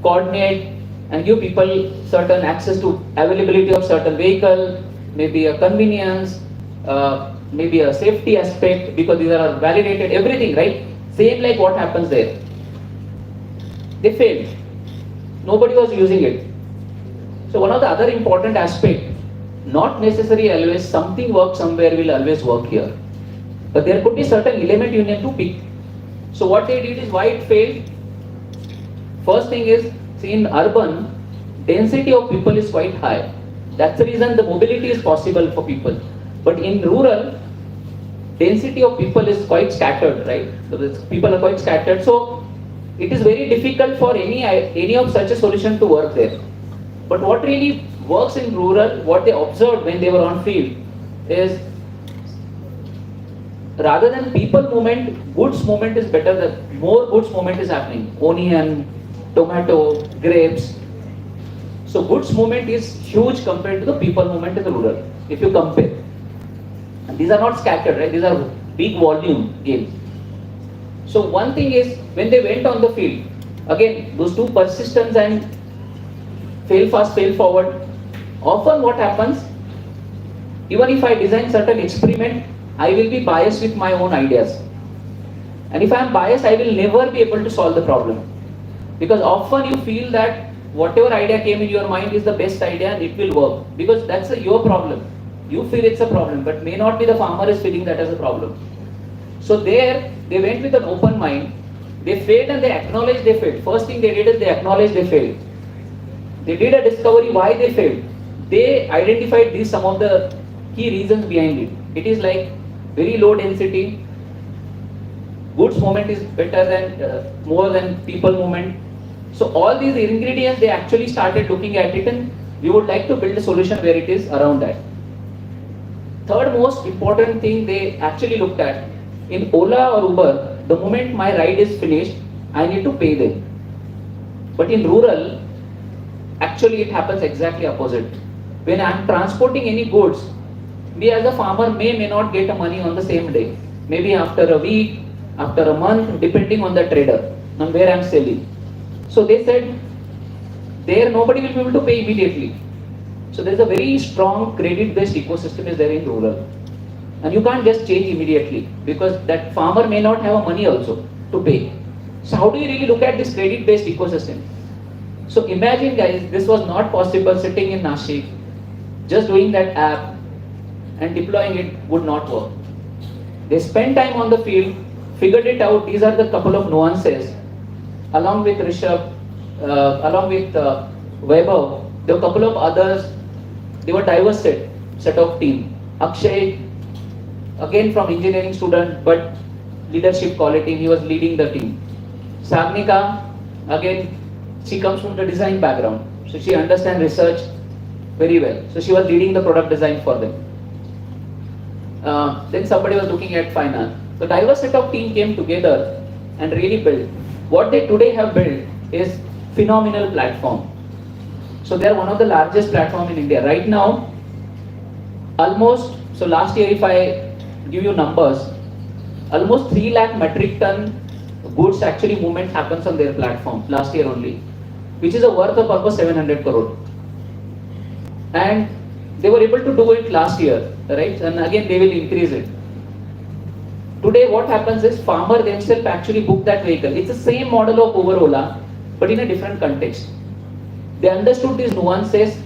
Speaker 4: coordinate and give people certain access to availability of certain vehicle, maybe a convenience, maybe a safety aspect, because these are validated, everything, right? Same like what happens there. They failed. Nobody was using it. So one of the other important aspect, not necessarily always something works somewhere will always work here. But there could be certain element you need to pick. So what they did is, why it failed? First thing is, see, in urban, density of people is quite high. That's the reason the mobility is possible for people. But in rural, density of people is quite scattered, right? So people are quite scattered. So it is very difficult for any of such a solution to work there. But what really works in rural, what they observed when they were on field, is rather than people movement, goods movement is better. Than more goods movement is happening. Onion, tomato, grapes. So goods movement is huge compared to the people movement in the rural, if you compare. And these are not scattered, right? These are big volume games. So one thing is, when they went on the field, again, those two, persistence and fail fast, fail forward. Often what happens, even if I design certain experiment, I will be biased with my own ideas. And if I am biased, I will never be able to solve the problem. Because often you feel that whatever idea came in your mind is the best idea and it will work. Because that's your problem. You feel it's a problem, but may not be the farmer is feeling that as a problem. So there, they went with an open mind. They failed and they acknowledged they failed. First thing they did is they acknowledged they failed. They did a discovery why they failed. They identified these some of the key reasons behind it. It is like very low density. Goods movement is better than more than people movement. So all these ingredients, they actually started looking at it, and we would like to build a solution where it is around that. Third most important thing they actually looked at, in Ola or Uber, the moment my ride is finished, I need to pay them. But in rural, actually it happens exactly opposite. When I am transporting any goods, me as a farmer may not get money on the same day. Maybe after a week, after a month, depending on the trader and where I'm selling. So they said, there nobody will be able to pay immediately. So there's a very strong credit-based ecosystem is there in rural. And you can't just change immediately because that farmer may not have money also to pay. So how do you really look at this credit-based ecosystem? So imagine guys, this was not possible sitting in Nashik, just doing that app and deploying it would not work. They spent time on the field, figured it out. These are the couple of nuances. Along with Rishabh, along with Weber, there were a couple of others. They were diverse set of team. Akshay, again from engineering student, but leadership quality, he was leading the team. Sagnika, again, she comes from the design background. So she understands research very well. So she was leading the product design for them. Then somebody was looking at finance. The diverse set of team came together and really built. What they today have built is phenomenal platform. So they are one of the largest platform in India. Right now, almost, so last year if I give you numbers, almost 3 lakh metric ton goods actually movement happens on their platform last year only, which is a worth of almost 700 crore. And they were able to do it last year, right? And again they will increase it. Today what happens is farmer themselves actually book that vehicle. It's the same model of Uber Ola, but in a different context. They understood these nuances.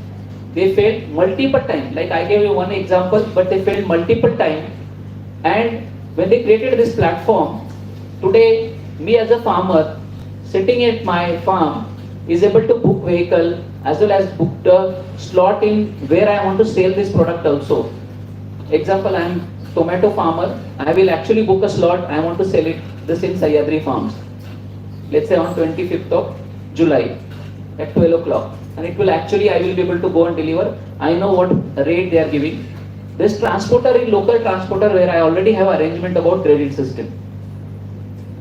Speaker 4: They failed multiple times. Like I gave you one example, but they failed multiple times. And when they created this platform, today me as a farmer sitting at my farm is able to book vehicle as well as book the slot in where I want to sell this product also. Example, I am tomato farmer. I will actually book a slot. I want to sell it this in Sahyadri Farms. Let's say on 25th of July at 12 o'clock. And it will actually, I will be able to go and deliver. I know what rate they are giving. This transporter is local transporter where I already have arrangement about credit system.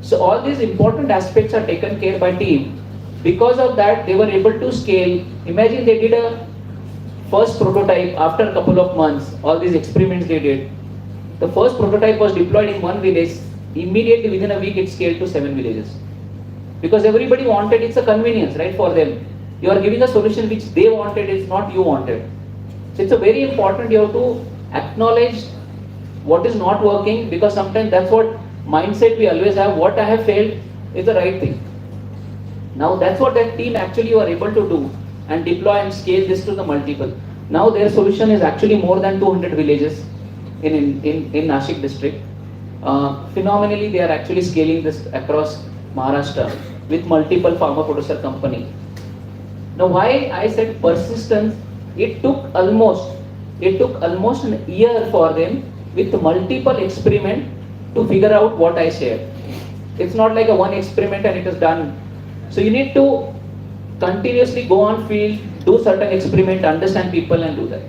Speaker 4: So all these important aspects are taken care by team. Because of that, they were able to scale. Imagine they did a first prototype after a couple of months, all these experiments they did. The first prototype was deployed in one village. Immediately within a week, it scaled to 7 villages. Because everybody wanted, it's a convenience, right, for them. You are giving a solution which they wanted, it's not you wanted. So it's a very important, you have to acknowledge what is not working, because sometimes that's what mindset we always have. What I have failed is the right thing. Now that's what that team actually were able to do and deploy and scale this to the multiple. Now their solution is actually more than 200 villages in Nashik district. Phenomenally, they are actually scaling this across Maharashtra with multiple farmer producer company. Now why I said persistence, it took almost an year for them with multiple experiment to figure out what I shared. It's not like a one experiment and it is done. So you need to continuously go on field, do certain experiment, understand people and do that.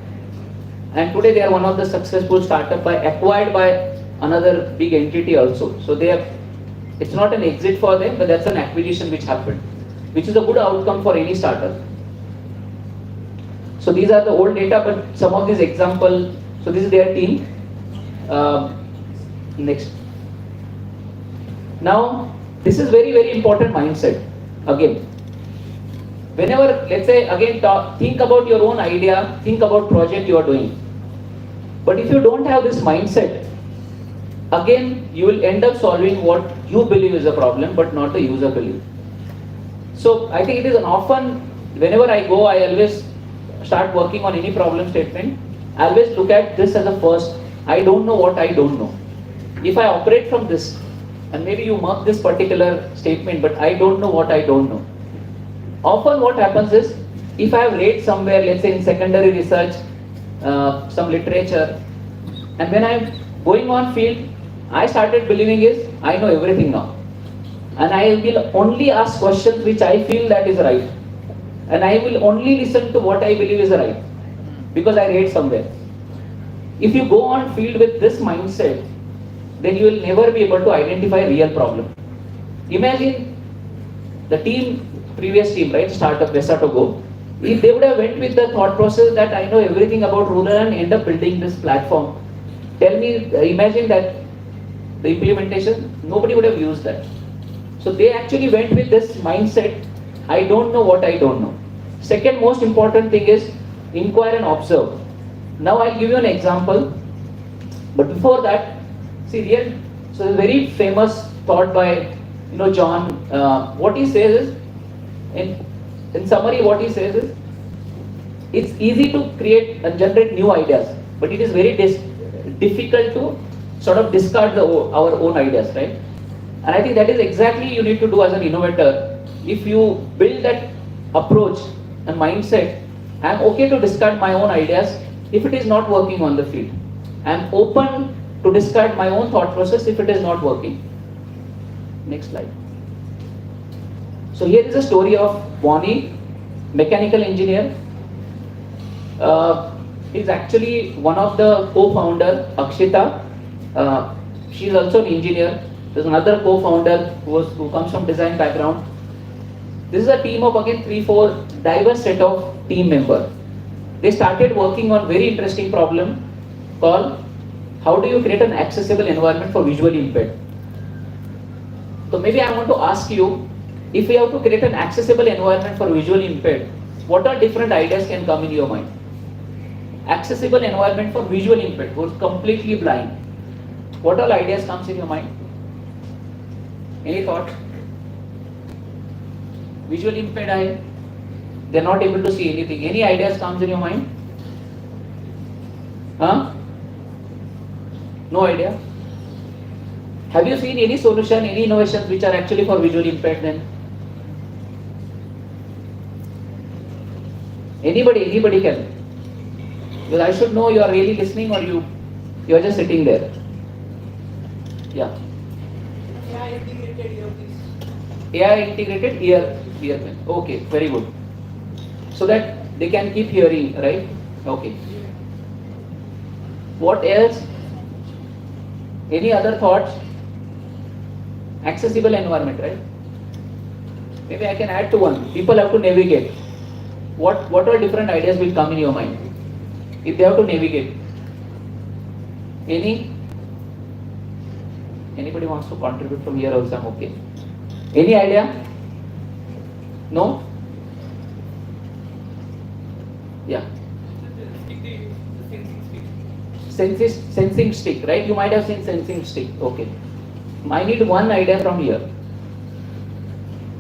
Speaker 4: And today they are one of the successful startup acquired by another big entity also. So they have, it's not an exit for them, but that's an acquisition which happened, which is a good outcome for any startup. So these are the old data, but some of these example, so this is their team. Next. Now, this is very, very important mindset. Again, whenever, let's say, again, think about your own idea, think about project you are doing. But if you don't have this mindset, again, you will end up solving what you believe is a problem, but not the user believe. So I think it is an often, whenever I go, I always start working on any problem statement. I always look at this as a first, I don't know what I don't know. If I operate from this, and maybe you mark this particular statement, but I don't know what I don't know. Often what happens is, if I have read somewhere, let's say in secondary research, some literature, and when I'm going on field, I started believing is, I know everything now. And I will only ask questions which I feel that is right. And I will only listen to what I believe is right. Because I read somewhere. If you go on field with this mindset, then you will never be able to identify real problem. Imagine the team, previous team, right, startup Vesa to go. If they would have went with the thought process that I know everything about rural and end up building this platform, tell me, imagine that the implementation, nobody would have used that. So they actually went with this mindset, I don't know what I don't know. Second most important thing is inquire and observe. Now I'll give you an example, but before that, see here, so a very famous thought by John, what he says is, in summary what he says is, it's easy to create and generate new ideas, but it is very difficult to sort of discard our own ideas, right? And I think that is exactly you need to do as an innovator. If you build that approach and mindset, I'm okay to discard my own ideas if it is not working on the field. I'm open to discard my own thought process if it is not working. Next slide. So here is a story of Bonnie, mechanical engineer. He's actually one of the co-founder, Akshita. She's also an engineer. There's another co-founder who comes from design background. This is a team of again 3-4 diverse set of team members. They started working on very interesting problem called how do you create an accessible environment for visually impaired. So maybe I want to ask you, if we have to create an accessible environment for visually impaired, what are different ideas can come in your mind? Accessible environment for visually impaired, who's completely blind. What all ideas comes in your mind? Any thought? Visually impaired they're not able to see anything. Any ideas comes in your mind? Huh? No idea? Have you seen any solution, any innovations which are actually for visually impaired then? Anybody can. Well, I should know you are really listening or you are just sitting there. Yeah.
Speaker 5: AI integrated earpiece.
Speaker 4: AI integrated ear. Okay, very good. So that they can keep hearing, right? Okay. What else? Any other thoughts? Accessible environment, right? Maybe I can add to one. People have to navigate. What are different ideas will come in your mind if they have to navigate? Anybody wants to contribute from here also? I'm okay. Any idea? No? Yeah. Sensing stick, right? You might have seen sensing stick. Okay. I need one idea from here.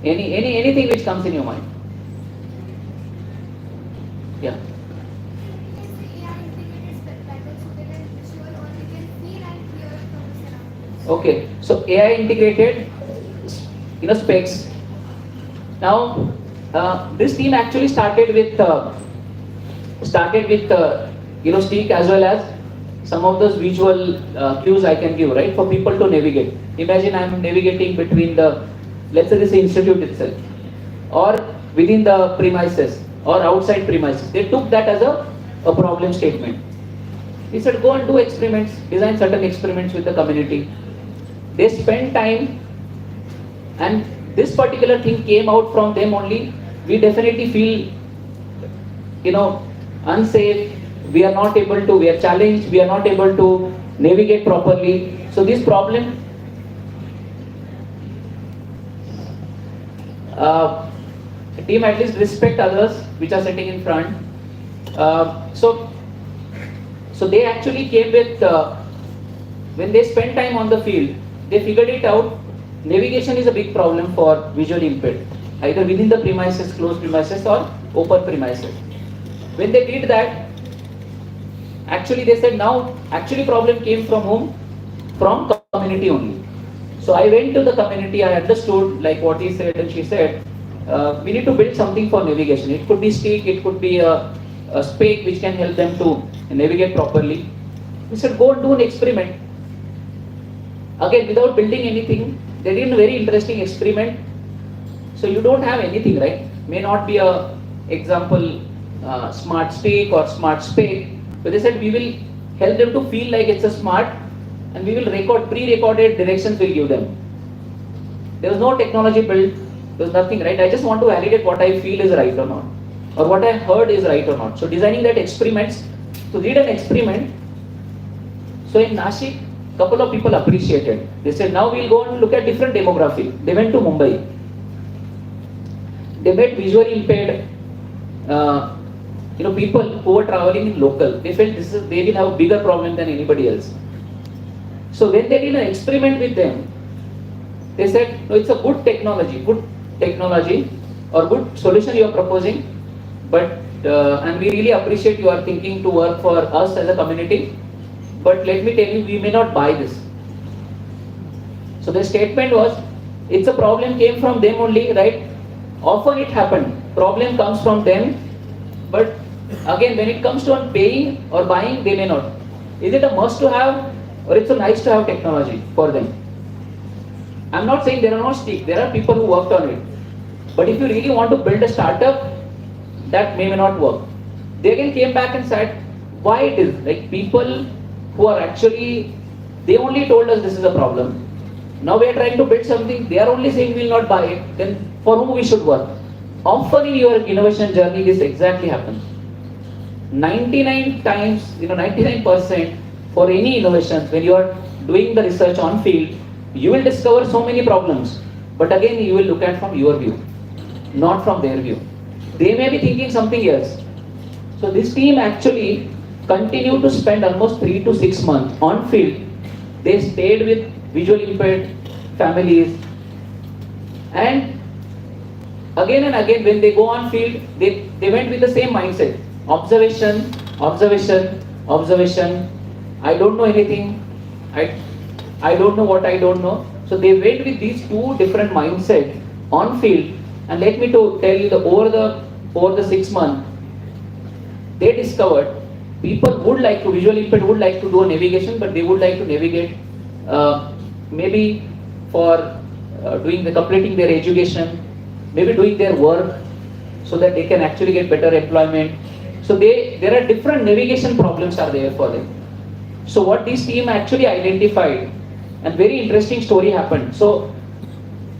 Speaker 4: Anything which comes in your mind. Yeah. Okay. So AI integrated, specs. Now, this team actually started with stick as well as some of those visual cues I can give, right, for people to navigate. Imagine I am navigating between let's say this institute itself, or within the premises, or outside premises. They took that as a problem statement. He said, go and do experiments, design certain experiments with the community. They spent time, and this particular thing came out from them only. We definitely feel, unsafe. We are not able to, we are challenged, we are not able to navigate properly. So this problem, team at least respect others which are sitting in front. So they actually came with, when they spent time on the field, they figured it out. Navigation is a big problem for visually impaired, either within the premises, closed premises, or open premises. When they did that, actually they said now, actually problem came from whom? From community only. So I went to the community, I understood like what he said and she said, we need to build something for navigation. It could be stick, it could be a spake which can help them to navigate properly. We said go and do an experiment. Again, without building anything, they did a very interesting experiment. So you don't have anything, right? May not be a example smart stick or smart spake. But they said we will help them to feel like it's a smart, and we will record pre-recorded directions we'll give them. There was no technology built, there was nothing, right? I just want to validate what I feel is right or not. or what I heard is right or not. So designing that experiments, to read an experiment. So in Nashik, couple of people appreciated. They said, now we'll go and look at different demographic. They went to Mumbai. They met visually impaired, people who were traveling in local. They felt they will have a bigger problem than anybody else. So when they did an experiment with them, they said, no, it's a good technology or good solution you are proposing, but and we really appreciate you are thinking to work for us as a community, but let me tell you, we may not buy this. So the statement was, it's a problem came from them only, right? Often it happened, problem comes from them, but again when it comes to on paying or buying, they may not. Is it a must to have, or it's a nice to have technology for them? I'm not saying there are no stick, there are people who worked on it. But if you really want to build a startup, that may not work. They again came back and said, why it is? Like people who are actually, they only told us this is a problem. Now we are trying to build something, they are only saying we will not buy it, then for whom we should work? Often in your innovation journey, this exactly happens. 99% for any innovations, when you are doing the research on field, you will discover so many problems. But again, you will look at from your view, not from their view. They may be thinking something else. So this team actually continued to spend almost 3 to 6 months on field. They stayed with visually impaired families, and again when they go on field, they went with the same mindset. Observation. I don't know anything. I don't know what I don't know. So they went with these two different mindsets on field, and let me tell you, over the 6 months, they discovered people would like to, visually impaired would like to do a navigation, but they would like to navigate maybe for completing their education, maybe doing their work, so that they can actually get better employment. So there are different navigation problems are there for them. So what this team actually identified, and very interesting story happened. So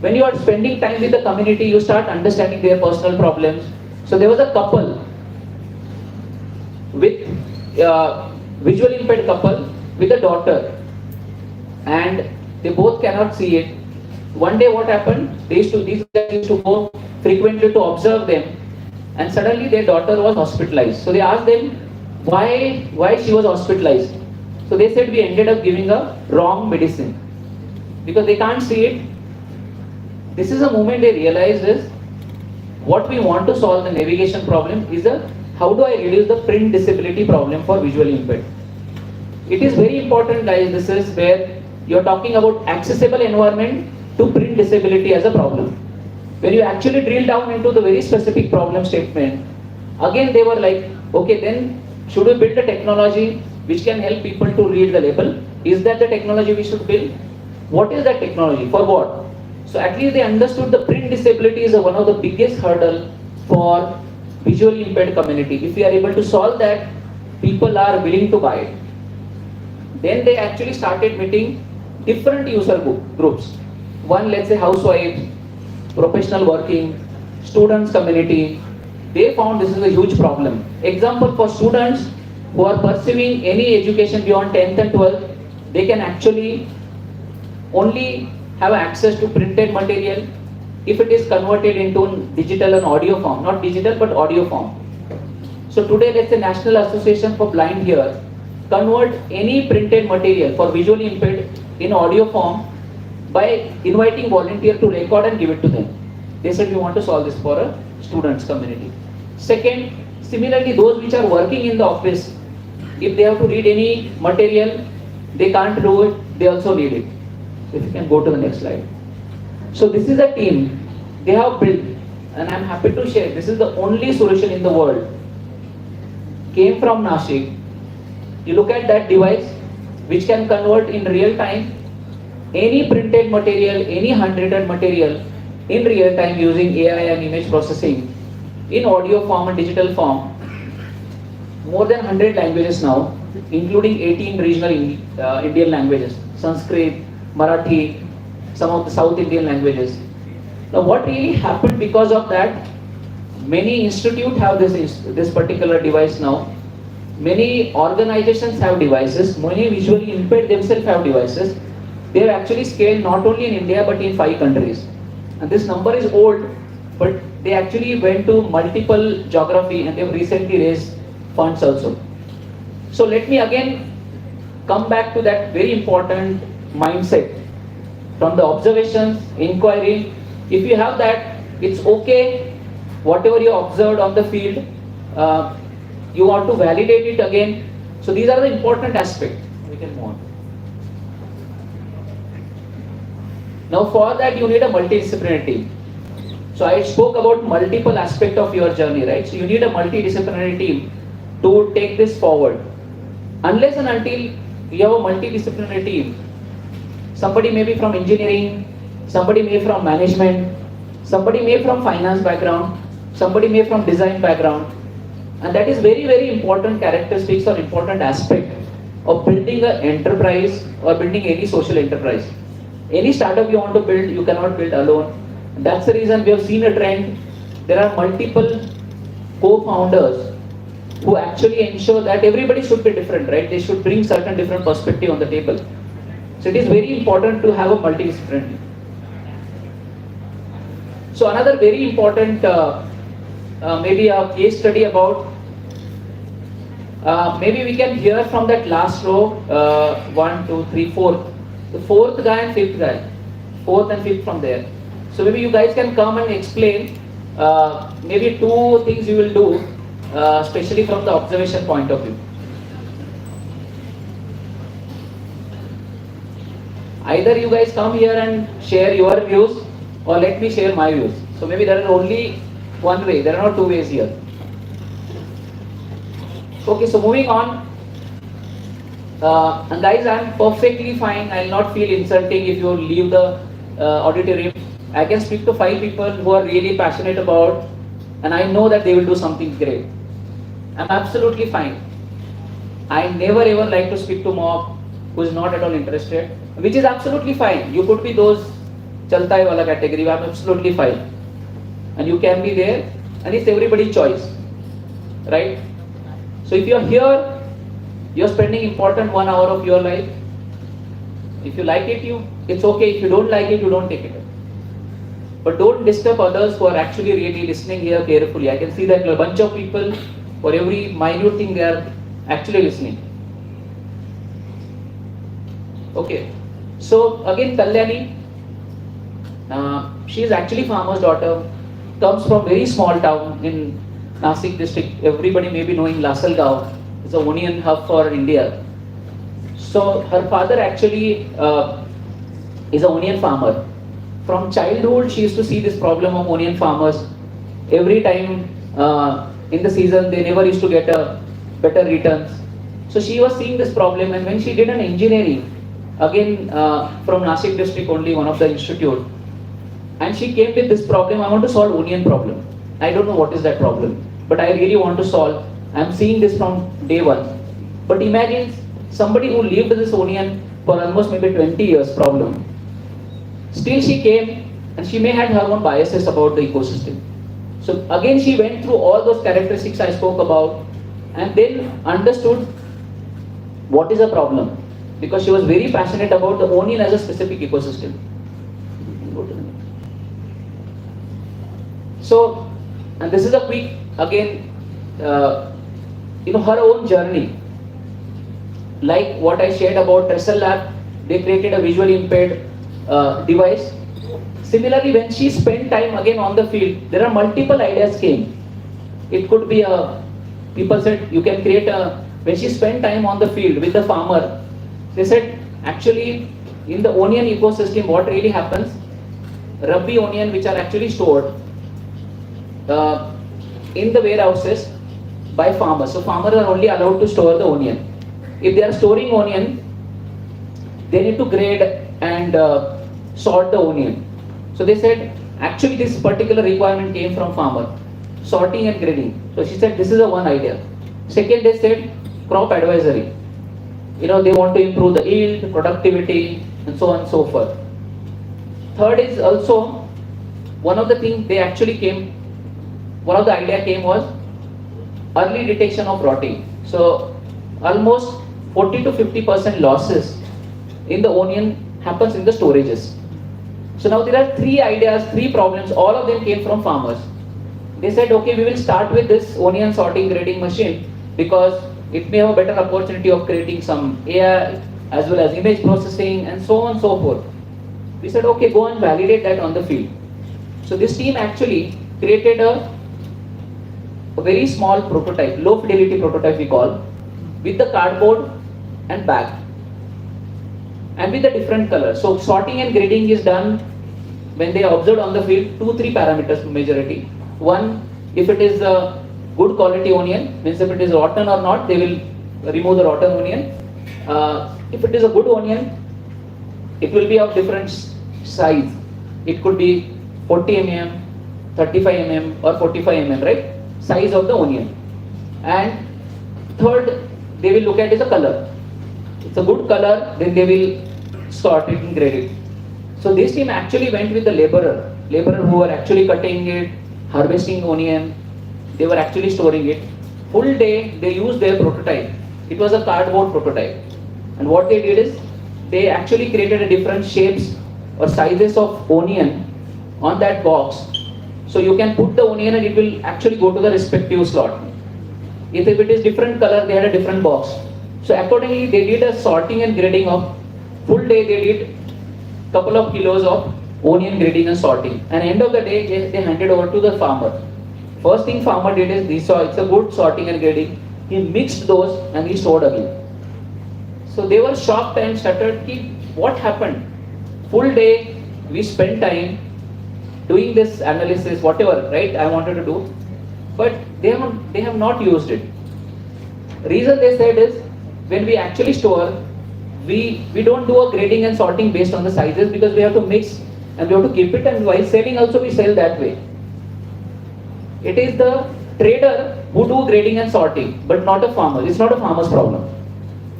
Speaker 4: when you are spending time with the community, you start understanding their personal problems. So there was a couple with visually impaired couple with a daughter, and they both cannot see it. One day what happened, these guys used to go frequently to observe them, and suddenly their daughter was hospitalized. So they asked them why she was hospitalized. So they said, we ended up giving a wrong medicine because they can't see it. This is a moment they realized is what we want to solve the navigation problem is how do I reduce the print disability problem for visually impaired. It is very important, guys. This is where you're talking about accessible environment to print disability as a problem. When you actually drill down into the very specific problem statement, again they were like, okay, then should we build a technology which can help people to read the label? Is that the technology we should build? What is that technology? For what? So at least they understood the print disability is one of the biggest hurdle for visually impaired community. If we are able to solve that, people are willing to buy it. Then they actually started meeting different user groups. One, let's say housewives, professional working, students community. They found this is a huge problem. Example, for students who are pursuing any education beyond 10th and 12th, they can actually only have access to printed material if it is converted into digital and audio form. Not digital, but audio form. So today, let's say National Association for Blind here convert any printed material for visually impaired in audio form by inviting volunteer to record and give it to them. They said we want to solve this for a students community. Second, similarly, those which are working in the office, if they have to read any material, they can't do it, they also need it. If you can go to the next slide. So this is a team they have built, and I'm happy to share, this is the only solution in the world. Came from Nashik. You look at that device which can convert in real time any printed material, any handwritten material in real time using AI and image processing in audio form and digital form. More than 100 languages now, including 18 regional Indian languages, Sanskrit, Marathi, some of the South Indian languages. Now what really happened because of that, Many institute have this particular device now. Many organizations have devices. Many visually impaired themselves have devices. They have actually scaled not only in India but in 5 countries. And this number is old, but they actually went to multiple geography and they've recently raised funds also. So let me again come back to that very important mindset. From the observations, inquiry, if you have that, it's okay, whatever you observed on the field, you want to validate it again. So these are the important aspects. We can move on. Now for that you need a multidisciplinary team. So I spoke about multiple aspects of your journey, right? So you need a multidisciplinary team to take this forward. Unless and until you have a multidisciplinary team, somebody may be from engineering, somebody may from management, somebody may from finance background, somebody may from design background, and that is very, very important characteristics or important aspect of building an enterprise or building any social enterprise. Any startup you want to build, you cannot build alone. That's the reason we have seen a trend. There are multiple co-founders who actually ensure that everybody should be different, right? They should bring certain different perspective on the table. So it is very important to have a multidisciplinary team. So another very important, maybe a case study about, maybe we can hear from that last row, 1, 2, 3, 4. The 4th guy and 5th guy, 4th and 5th from there. So maybe you guys can come and explain maybe 2 things you will do, especially from the observation point of view. Either you guys come here and share your views, or let me share my views. So maybe there is only one way, there are not 2 ways here. Okay, so moving on. And guys, I'm perfectly fine. I'll not feel insulting if you leave the auditorium. I can speak to 5 people who are really passionate about, and I know that they will do something great. I'm absolutely fine. I never ever like to speak to mob who is not at all interested, which is absolutely fine. You could be those chalta hai wala category. I'm absolutely fine, and you can be there, and it's everybody's choice, right? So if you're here, you're spending important 1 hour of your life. If you like it, it's okay. If you don't like it, you don't take it. But don't disturb others who are actually really listening here carefully. I can see that a bunch of people, for every minute thing, they are actually listening. Okay. So again, Kalyani, she is actually farmer's daughter, comes from very small town in Nashik district. Everybody may be knowing Lasalgaon. It's an onion hub for India. So her father actually is an onion farmer. From childhood, she used to see this problem of onion farmers. Every time in the season, they never used to get better returns. So she was seeing this problem, and when she did an engineering, again from Nashik district only, one of the institute, and she came with this problem, I want to solve onion problem. I don't know what is that problem, but I really want to solve. I'm seeing this from day 1. But imagine somebody who lived this onion for almost maybe 20 years problem. Still she came, and she may have her own biases about the ecosystem. So again she went through all those characteristics I spoke about, and then understood what is the problem. Because she was very passionate about the onion as a specific ecosystem. So, and this is a quick, again, her own journey. Like what I shared about Trestle Lab, they created a visually impaired device. Similarly, when she spent time again on the field, there are multiple ideas came. It could be people said you can create when she spent time on the field with the farmer, they said actually in the onion ecosystem what really happens, Rabi onion which are actually stored in the warehouses by farmers. So farmers are only allowed to store the onion. If they are storing onion, they need to grade and sort the onion. So they said actually this particular requirement came from farmer, sorting and grading. So she said this is a one idea. Second, they said crop advisory. They want to improve the yield, productivity, and so on and so forth. Third is also one of the things they actually came one of the idea came was early detection of rotting. So almost 40 to 50% losses in the onion happens in the storages. So now there are three ideas, three problems, all of them came from farmers. They said, okay, we will start with this onion sorting grading machine because it may have a better opportunity of creating some AI as well as image processing and so on and so forth. We said, okay, go and validate that on the field. So this team actually created a very small prototype, low fidelity prototype we call, with the cardboard and bag and with the different colors. So sorting and grading is done when they are observed on the field, 2-3 parameters to majority. One, if it is a good quality onion, means if it is rotten or not, they will remove the rotten onion. If it is a good onion, it will be of different size. It could be 40 mm, 35 mm or 45 mm, right? Size of the onion. And third, they will look at is the color. It's a good color, then they will sort it and grade it. So this team actually went with the laborer who were actually cutting it, harvesting onion, they were actually storing it. Full day they used their prototype. It was a cardboard prototype. And what they did is, they actually created a different shapes or sizes of onion on that box. So you can put the onion and it will actually go to the respective slot. If it is different color, they had a different box. So accordingly, they did a sorting and grading of full day. They did couple of kilos of onion grading and sorting. And end of the day, they handed over to the farmer. First thing farmer did is, he saw it's a good sorting and grading. He mixed those and he stored again. So they were shocked and started, what happened? Full day, we spent time doing this analysis, whatever, right, I wanted to do. But they have not used it. Reason they said is, when we actually store, we don't do a grading and sorting based on the sizes because we have to mix and we have to keep it, and while selling also we sell that way. It is the trader who do grading and sorting, but not a farmer. It's not a farmer's problem.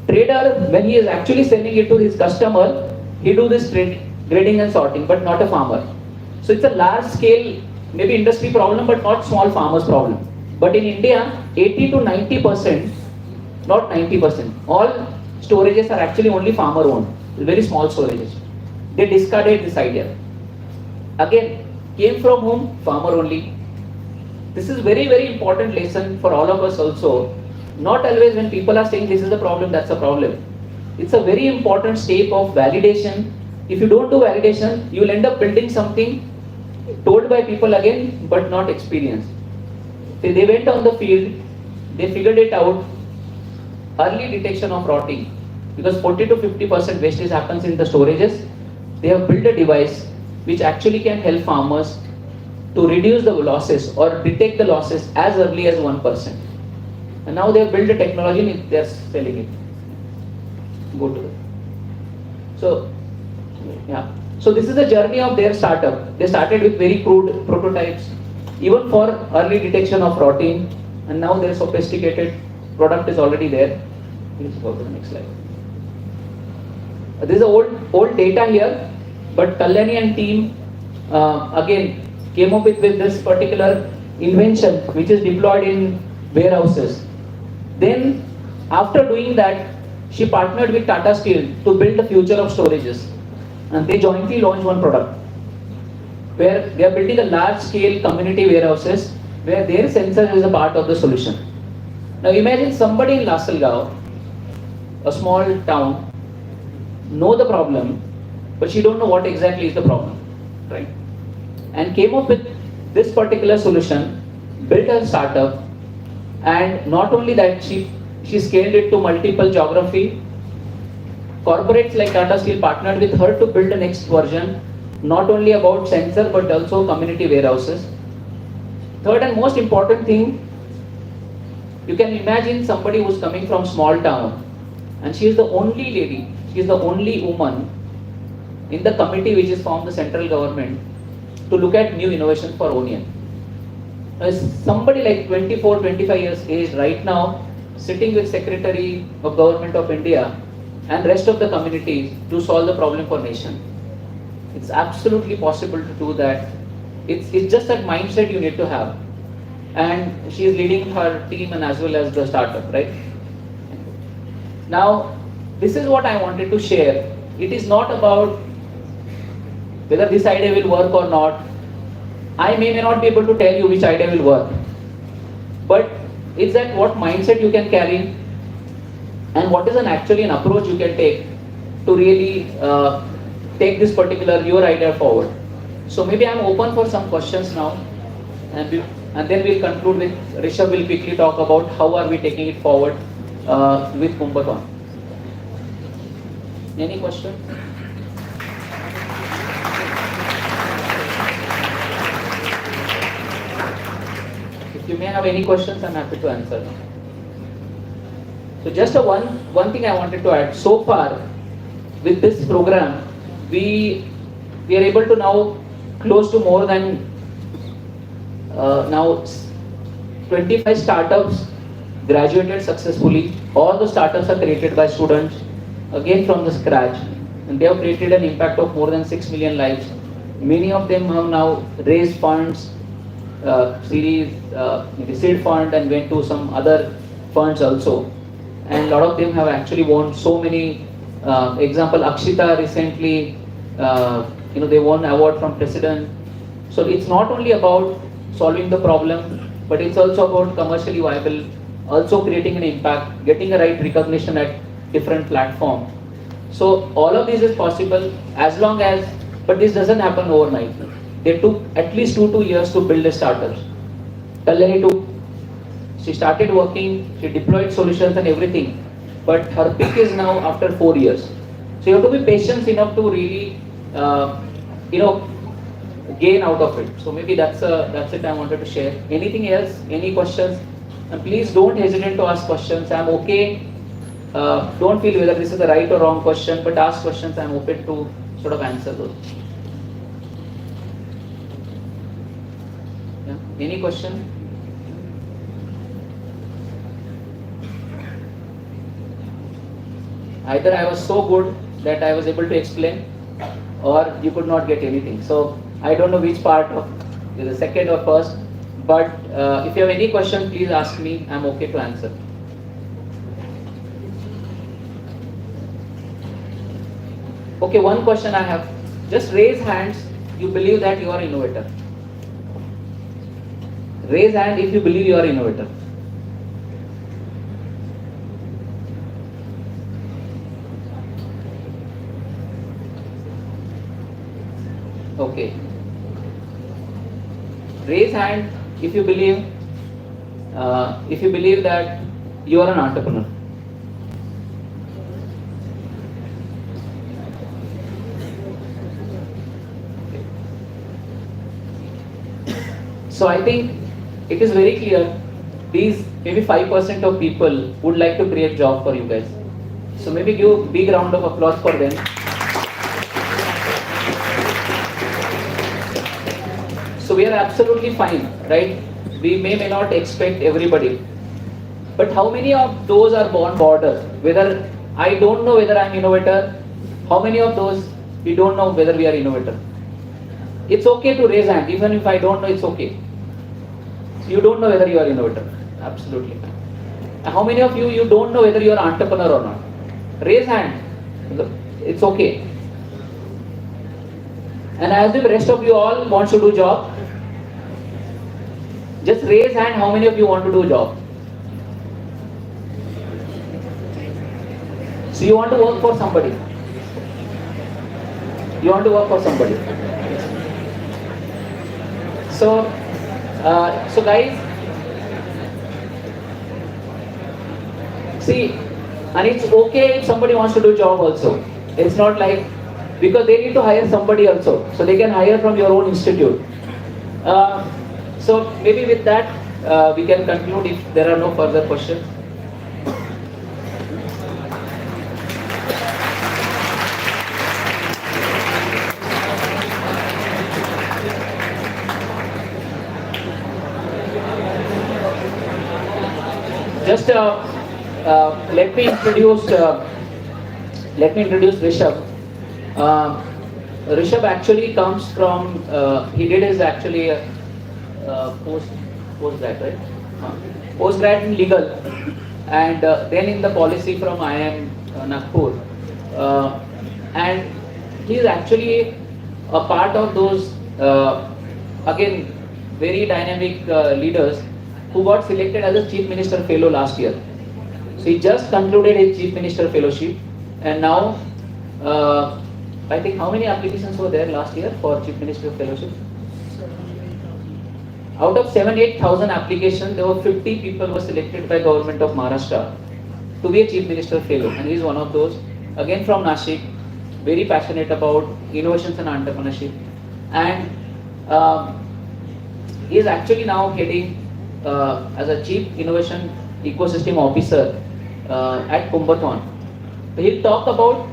Speaker 4: Trader, when he is actually selling it to his customer, he do this grading and sorting, but not a farmer. So it's a large scale, maybe industry problem, but not small farmers problem. But in India, 80 to 90%, not 90%, all storages are actually only farmer owned, very small storages. They discarded this idea. Again, came from whom? Farmer only. This is very, very important lesson for all of us also. Not always when people are saying this is the problem, that's a problem. It's a very important step of validation. If you don't do validation, you will end up building something told by people again, but not experienced. They went on the field, they figured it out, early detection of rotting, because 40 to 50% wastage happens in the storages. They have built a device which actually can help farmers to reduce the losses or detect the losses as early as 1%. And now they have built a technology and they are selling it. Go to it. So, yeah. So this is the journey of their startup. They started with very crude prototypes, even for early detection of rotting, and now their sophisticated product is already there. Please go to the next slide. This is old data here, but Kalyani and team again came up with this particular invention which is deployed in warehouses. Then after doing that, she partnered with Tata Steel to build the future of storages, and they jointly launched one product where they are building a large scale community warehouses where their sensor is a part of the solution. Now imagine somebody in Lasalgaon, a small town, know the problem, but she don't know what exactly is the problem, right? And came up with this particular solution, built a startup, and not only that, she scaled it to multiple geography. Corporates like Tata Steel partnered with her to build the next version, not only about sensor but also community warehouses. Third and most important thing, you can imagine somebody who's coming from small town, and she is the only lady, she is the only woman in the committee which is formed the central government to look at new innovation for onion. Now, somebody like 24, 25 years age right now, sitting with Secretary of Government of India and rest of the communities to solve the problem for nation. It's absolutely possible to do that. It's just that mindset you need to have. and she is leading her team and as well as the startup, right? Now, this is what I wanted to share. It is not about whether this idea will work or not. I may not be able to tell you which idea will work, but it's that what mindset you can carry and what is actually an approach you can take to really take this particular your idea forward. So maybe I'm open for some questions now, and then we'll conclude with Rishabh will quickly talk about how are we taking it forward with Kumbhathon. Any question? If you may have any questions, I'm happy to answer. So just one thing I wanted to add. So far, with this program, we are able to now close to more than now 25 startups graduated successfully. All the startups are created by students, again from the scratch, and they have created an impact of more than 6 million lives. Many of them have now raised funds, series, seed fund, and went to some other funds also. And a lot of them have actually won so many. Example, Akshita recently, they won award from president. So it's not only about solving the problem, but it's also about commercially viable, also creating an impact, getting a right recognition at different platforms. So all of this is possible as long as, but this doesn't happen overnight. They took at least 2 years to build a startup. She started working, she deployed solutions and everything, but her peak is now after 4 years. So you have to be patient enough to really, gain out of it. So maybe that's it I wanted to share. Anything else? Any questions? And please don't hesitate to ask questions. I'm okay. Don't feel whether this is the right or wrong question, but ask questions. I'm open to sort of answer those. Yeah. Any question? Either I was so good that I was able to explain, or you could not get anything. So I don't know which part of the second or first, but if you have any question, please ask me. I'm okay to answer. Okay, one question I have. Just raise hands. You believe that you are innovator. Raise hand if you believe you are innovator. Okay. Raise hand if you believe that you are an entrepreneur. So I think it is very clear. These maybe 5% of people would like to create job for you guys. So maybe give a big round of applause for them. So we are absolutely fine, right? We may not expect everybody. But how many of those are born border? Whether I don't know whether I'm innovator, how many of those we don't know whether we are innovator? It's okay to raise hand, even if I don't know, it's okay. So you don't know whether you are innovator. Absolutely fine. How many of you don't know whether you are entrepreneur or not? Raise hand. It's okay. And as if the rest of you all wants to do job, just raise hand how many of you want to do job. So you want to work for somebody. You want to work for somebody. So guys, see, and it's okay if somebody wants to do job also. It's not like, because they need to hire somebody also. So they can hire from your own institute. So maybe with that, we can conclude if there are no further questions. Just let me introduce Rishabh. Rishabh actually comes from, he did his actually post post-grad, right? Post-grad in legal, and then in the policy from IIM Nagpur. And he is actually a part of those, again, very dynamic leaders who got selected as a Chief Minister Fellow last year. So he just concluded his Chief Minister Fellowship, and now, I think how many applications were there last year for Chief Minister Fellowship? Out of 7,000-8,000 applications, there were 50 people were selected by government of Maharashtra to be a Chief Minister Fellow, and he is one of those. Again from Nashik, very passionate about innovations and entrepreneurship, and he is actually now heading as a Chief Innovation Ecosystem Officer at Kumbh Mela. He'll talk about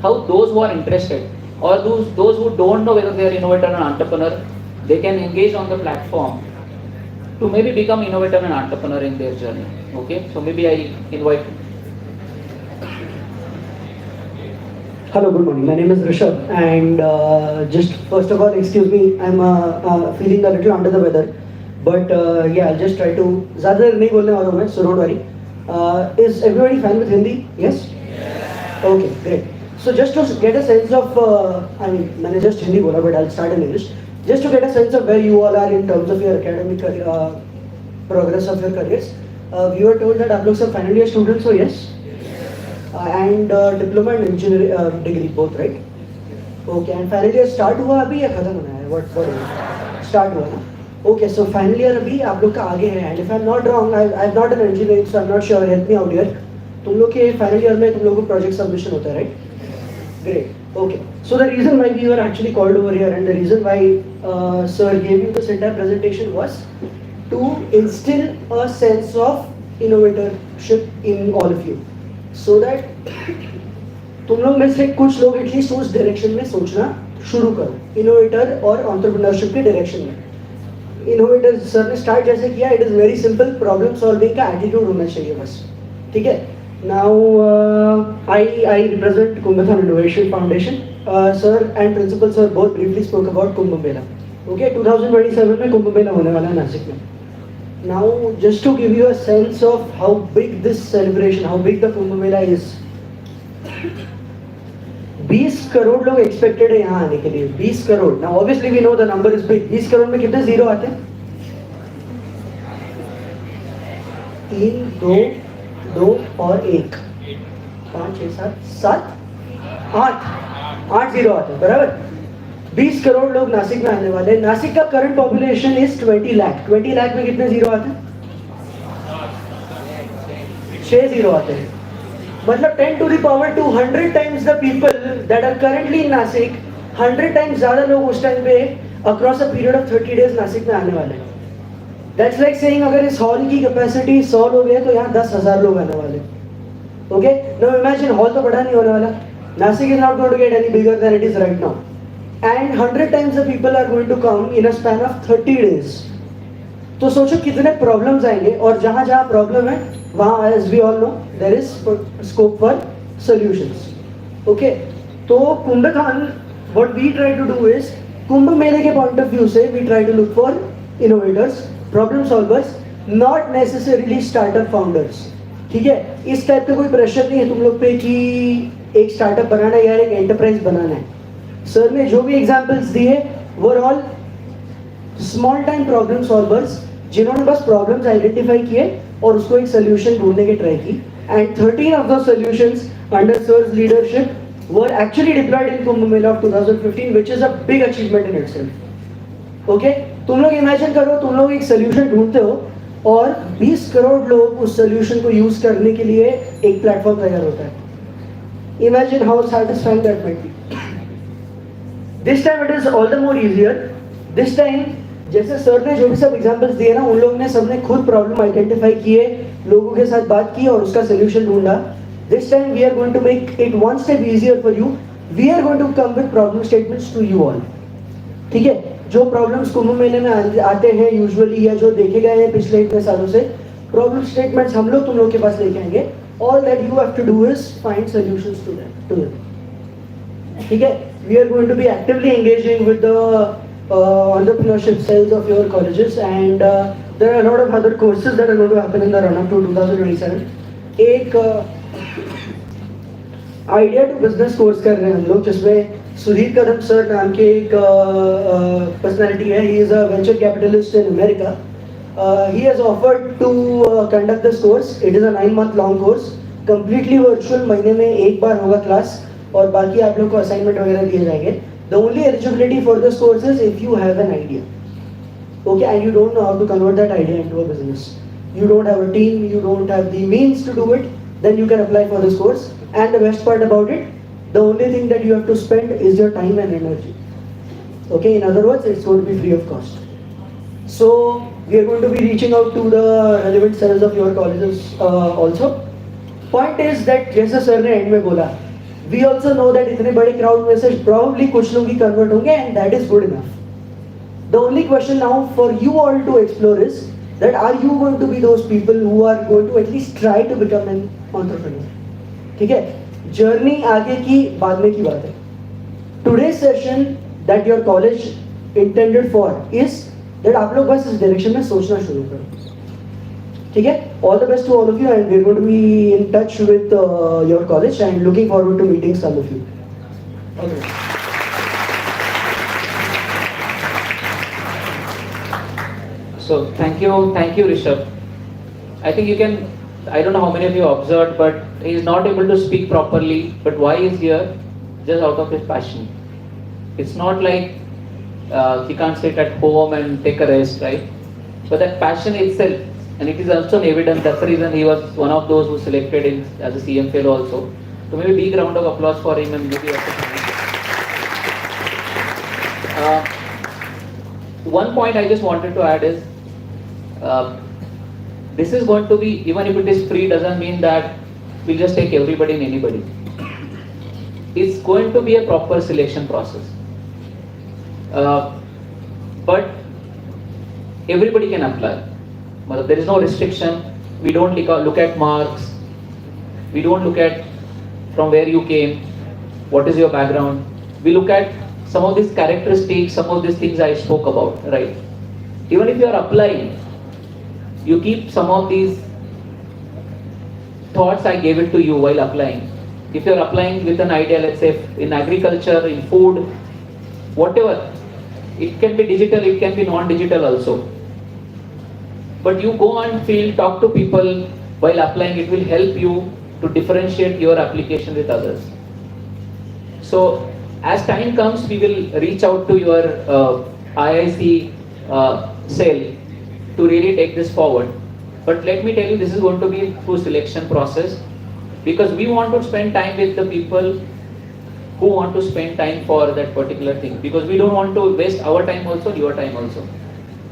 Speaker 4: how those who are interested or those who don't know whether they are innovator or entrepreneur, they can engage on the platform to maybe become innovator and entrepreneur in their journey. Okay, so maybe I invite.
Speaker 7: Hello, good morning. My name is Rishabh, and just first of all, excuse me, I'm feeling a little under the weather, but yeah, I'll just try to. ज़्यादा नहीं बोलने वाला हूँ मैं, so don't worry. Is everybody fine with Hindi? Yes. Okay, great. So just to get a sense of, I mean, मैंने just Hindi बोला, but I'll start in English. Just to get a sense of where you all are in terms of your academic progress of your careers. We were told that आप लोग सब final year students हो, yes? And diploma and engineering degree both, right? Okay, and final year start हुआ अभी या खत्म होना है? What is it? Start हुआ ना? Okay, so final year अभी आप लोग का आगे है, and if I'm not wrong, I'm not an engineer, so I'm not sure. Help me out here. तुम लोग के final year में तुम लोगों को project submission होता है, right? Great. Okay. So the reason why we were actually called over here, and the reason why sir gave you this entire presentation was to instill a sense of innovatorship in all of you, so that तुम लोग में से कुछ लोग at least उस direction में सोचना शुरू करो, इनोवेटर और एंटरप्रेन्योरशिप के डायरेक्शन में. इनोवेटर सर ने स्टार्ट जैसे किया, it is very simple, problem solving का एटीट्यूड होना चाहिए बस. ठीक है. Now I represent Kumbh Mela Innovation Foundation. Sir and principal sir both briefly spoke about Kumbh Mela. Okay, 2027 में Kumbh Mela होने वाला है नासिक में. Now just to give you a sense of how big this celebration, how big the Kumbh Mela is. 20 crore लोग expected है यहाँ आने के लिए. 20 crore. Now obviously we know the number is big. 20 crore में कितने जीरो आते हैं? 3, 2 और 1, 5, 6, 7, 8 जीरो आते हैं, बराबर. 20 करोड़ लोग नासिक में आने वाले हैं. नासिक का current population is 20 lakh. 20 lakh में कितने जीरो आते हैं? 6 जीरो आते हैं. मतलब 10 to the power 200 times the people that are currently in Nashik, 100 times ज़्यादा लोग उस टाइम पे across a period of 30 days Nashik में आने वाले हैं. That's like saying अगर इस हॉल की कैपेसिटी 100 लोग हैं तो यहाँ 10,000 लोग आने वाले. Okay? Now imagine हॉल तो बड़ा नहीं होने वाला. Nashik is not going to get any bigger than it is right now. And 100 times the people are going to come in a span of 30 days. तो सोचो कितने प्रॉब्लम्स आएंगे, और जहाँ जहाँ प्रॉब्लम है वहाँ as we all know there is scope for solutions. Okay? तो कुंभकान what we try to do is कुंभ मेले के point of view से we try to look for innovators, problem solvers, not necessarily startup founders. ठीक है. इस type का कोई pressure नहीं है तुम लोग पे कि एक स्टार्टअप बनाना है या एक एंटरप्राइज बनाना है. सर ने जो भी एग्जांपल्स दिए were all small time problem solvers, जिन्होंने बस प्रॉब्लम्स आइडेंटिफाई किए और उसको एक सोल्यूशन ढूंढने की ट्राई की. And 13 of the solutions under sir's leadership were actually deployed in Kumbh Mela of 2015, which is a big achievement in itself. Okay. तुम लोग इमेजिन करो, तुम लोग एक सोल्यूशन ढूंढते हो और 20 करोड़ लोग उस सोल्यूशन को यूज करने के लिए एक प्लेटफॉर्म तैयार होता है. Imagine how satisfying that might be. This time it is all the more easier. This time जैसे सर ने जो भी सब एग्जांपल्स दिए ना, उन लोगों ने सबने खुद प्रॉब्लम आइडेंटिफाई किए, लोगों के साथ बात की और उसका सोल्यूशन ढूंढा. This time we are going to make it one step easier for you. We are going to come with problem statements to you all. ठीक है. जो प्रॉब्लम्स कुंभ मेले में आते हैं यूजुअली या जो देखे गए हैं पिछले इतने सालों से, प्रॉब्लम स्टेटमेंट्स हम लोग तुम लोग के पास लेके आएंगे. All that you have to do is find solutions to them. ठीक है. We are going to be actively engaging with the entrepreneurship cells of your colleges, and there are a lot of other courses that are going to happen in the run-up to 2027. एक idea to business course कर रहे हैं हम लोग, जिसमें सुधीर कदम sir नाम के एक पर्सनालिटी है. He is a venture capitalist in America. He has offered to conduct this course. It is a 9-month long course, completely virtual. महीने में एक बार होगा क्लास और बाकी आप लोग को असाइनमेंट वगैरह दिए जाएंगे. The only eligibility for this course is if you have an idea, okay, and you don't know how to convert that idea into a business. You don't have a team, you don't have the means to do it, then you can apply for this course. And the best part about it, the only thing that you have to spend is your time and energy. Okay, in other words, it's going to be free of cost. So we are going to be reaching out to the relevant cells of your colleges also. Point is that जैसे sir ने and में बोला, we also know that इतने बड़े crowd में से probably कुछ लोग ही convert होंगे, and that is good enough. The only question now for you all to explore is that are you going to be those people who are going to at least try to become an entrepreneur? ठीक है, journey आगे की बाद में की बात है. Today's session that your college intended for is that आप लोग बस इस डायरेक्शन में सोचना शुरू करो. ठीक है, all the best to all of you, and we are going to be in touch with your college and looking forward to meeting some of you.
Speaker 4: So thank you Rishabh. I think you can, I don't know how many of you observed, but he is not able to speak properly. But why he is here? Just out of his passion. It's not like he can't sit at home and take a rest, right? But that passion itself, and it is also evident. That's the reason he was one of those who selected in as a CM fellow also. So maybe big round of applause for him, and maybe also. One point I just wanted to add is, this is going to be, even if it is free, doesn't mean that we'll just take everybody and anybody. It's going to be a proper selection process. But everybody can apply. There is no restriction. We don't look at marks. We don't look at from where you came, what is your background. We look at some of these characteristics, some of these things I spoke about, right? Even if you are applying, you keep some of these thoughts I gave it to you while applying. If you are applying with an idea, let's say in agriculture, in food, whatever, it can be digital, it can be non-digital also. But you go on field, talk to people while applying, it will help you to differentiate your application with others. So as time comes, we will reach out to your IIC cell to really take this forward. But let me tell you, this is going to be through selection process, because we want to spend time with the people who want to spend time for that particular thing, because we don't want to waste our time also, your time also.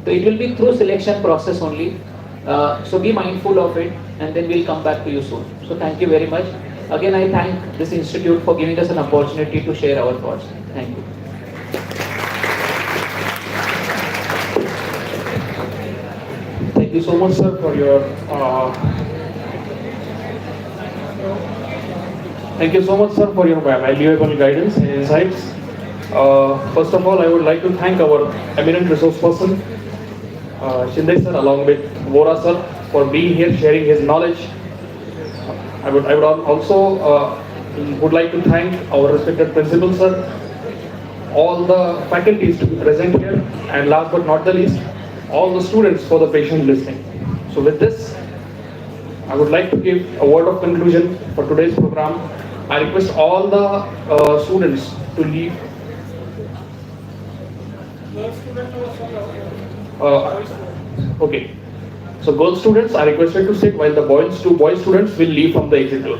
Speaker 4: So it will be through selection process only. So be mindful of it, and then we'll come back to you soon. So thank you very much. Again, I thank this institute for giving us an opportunity to share our thoughts. Thank you.
Speaker 1: Thank you so much, sir, for your valuable guidance and insights. First of all, I would like to thank our eminent resource person, Shinde sir, along with Vora sir, for being here, sharing his knowledge. I would also would like to thank our respected principal sir, all the faculties to be present here, and last but not the least, all the students for the patient listening. So with this, I would like to give a word of conclusion for today's program. I request all the students to leave. Okay. So girl students are requested to sit, while the boy students will leave from the exit door.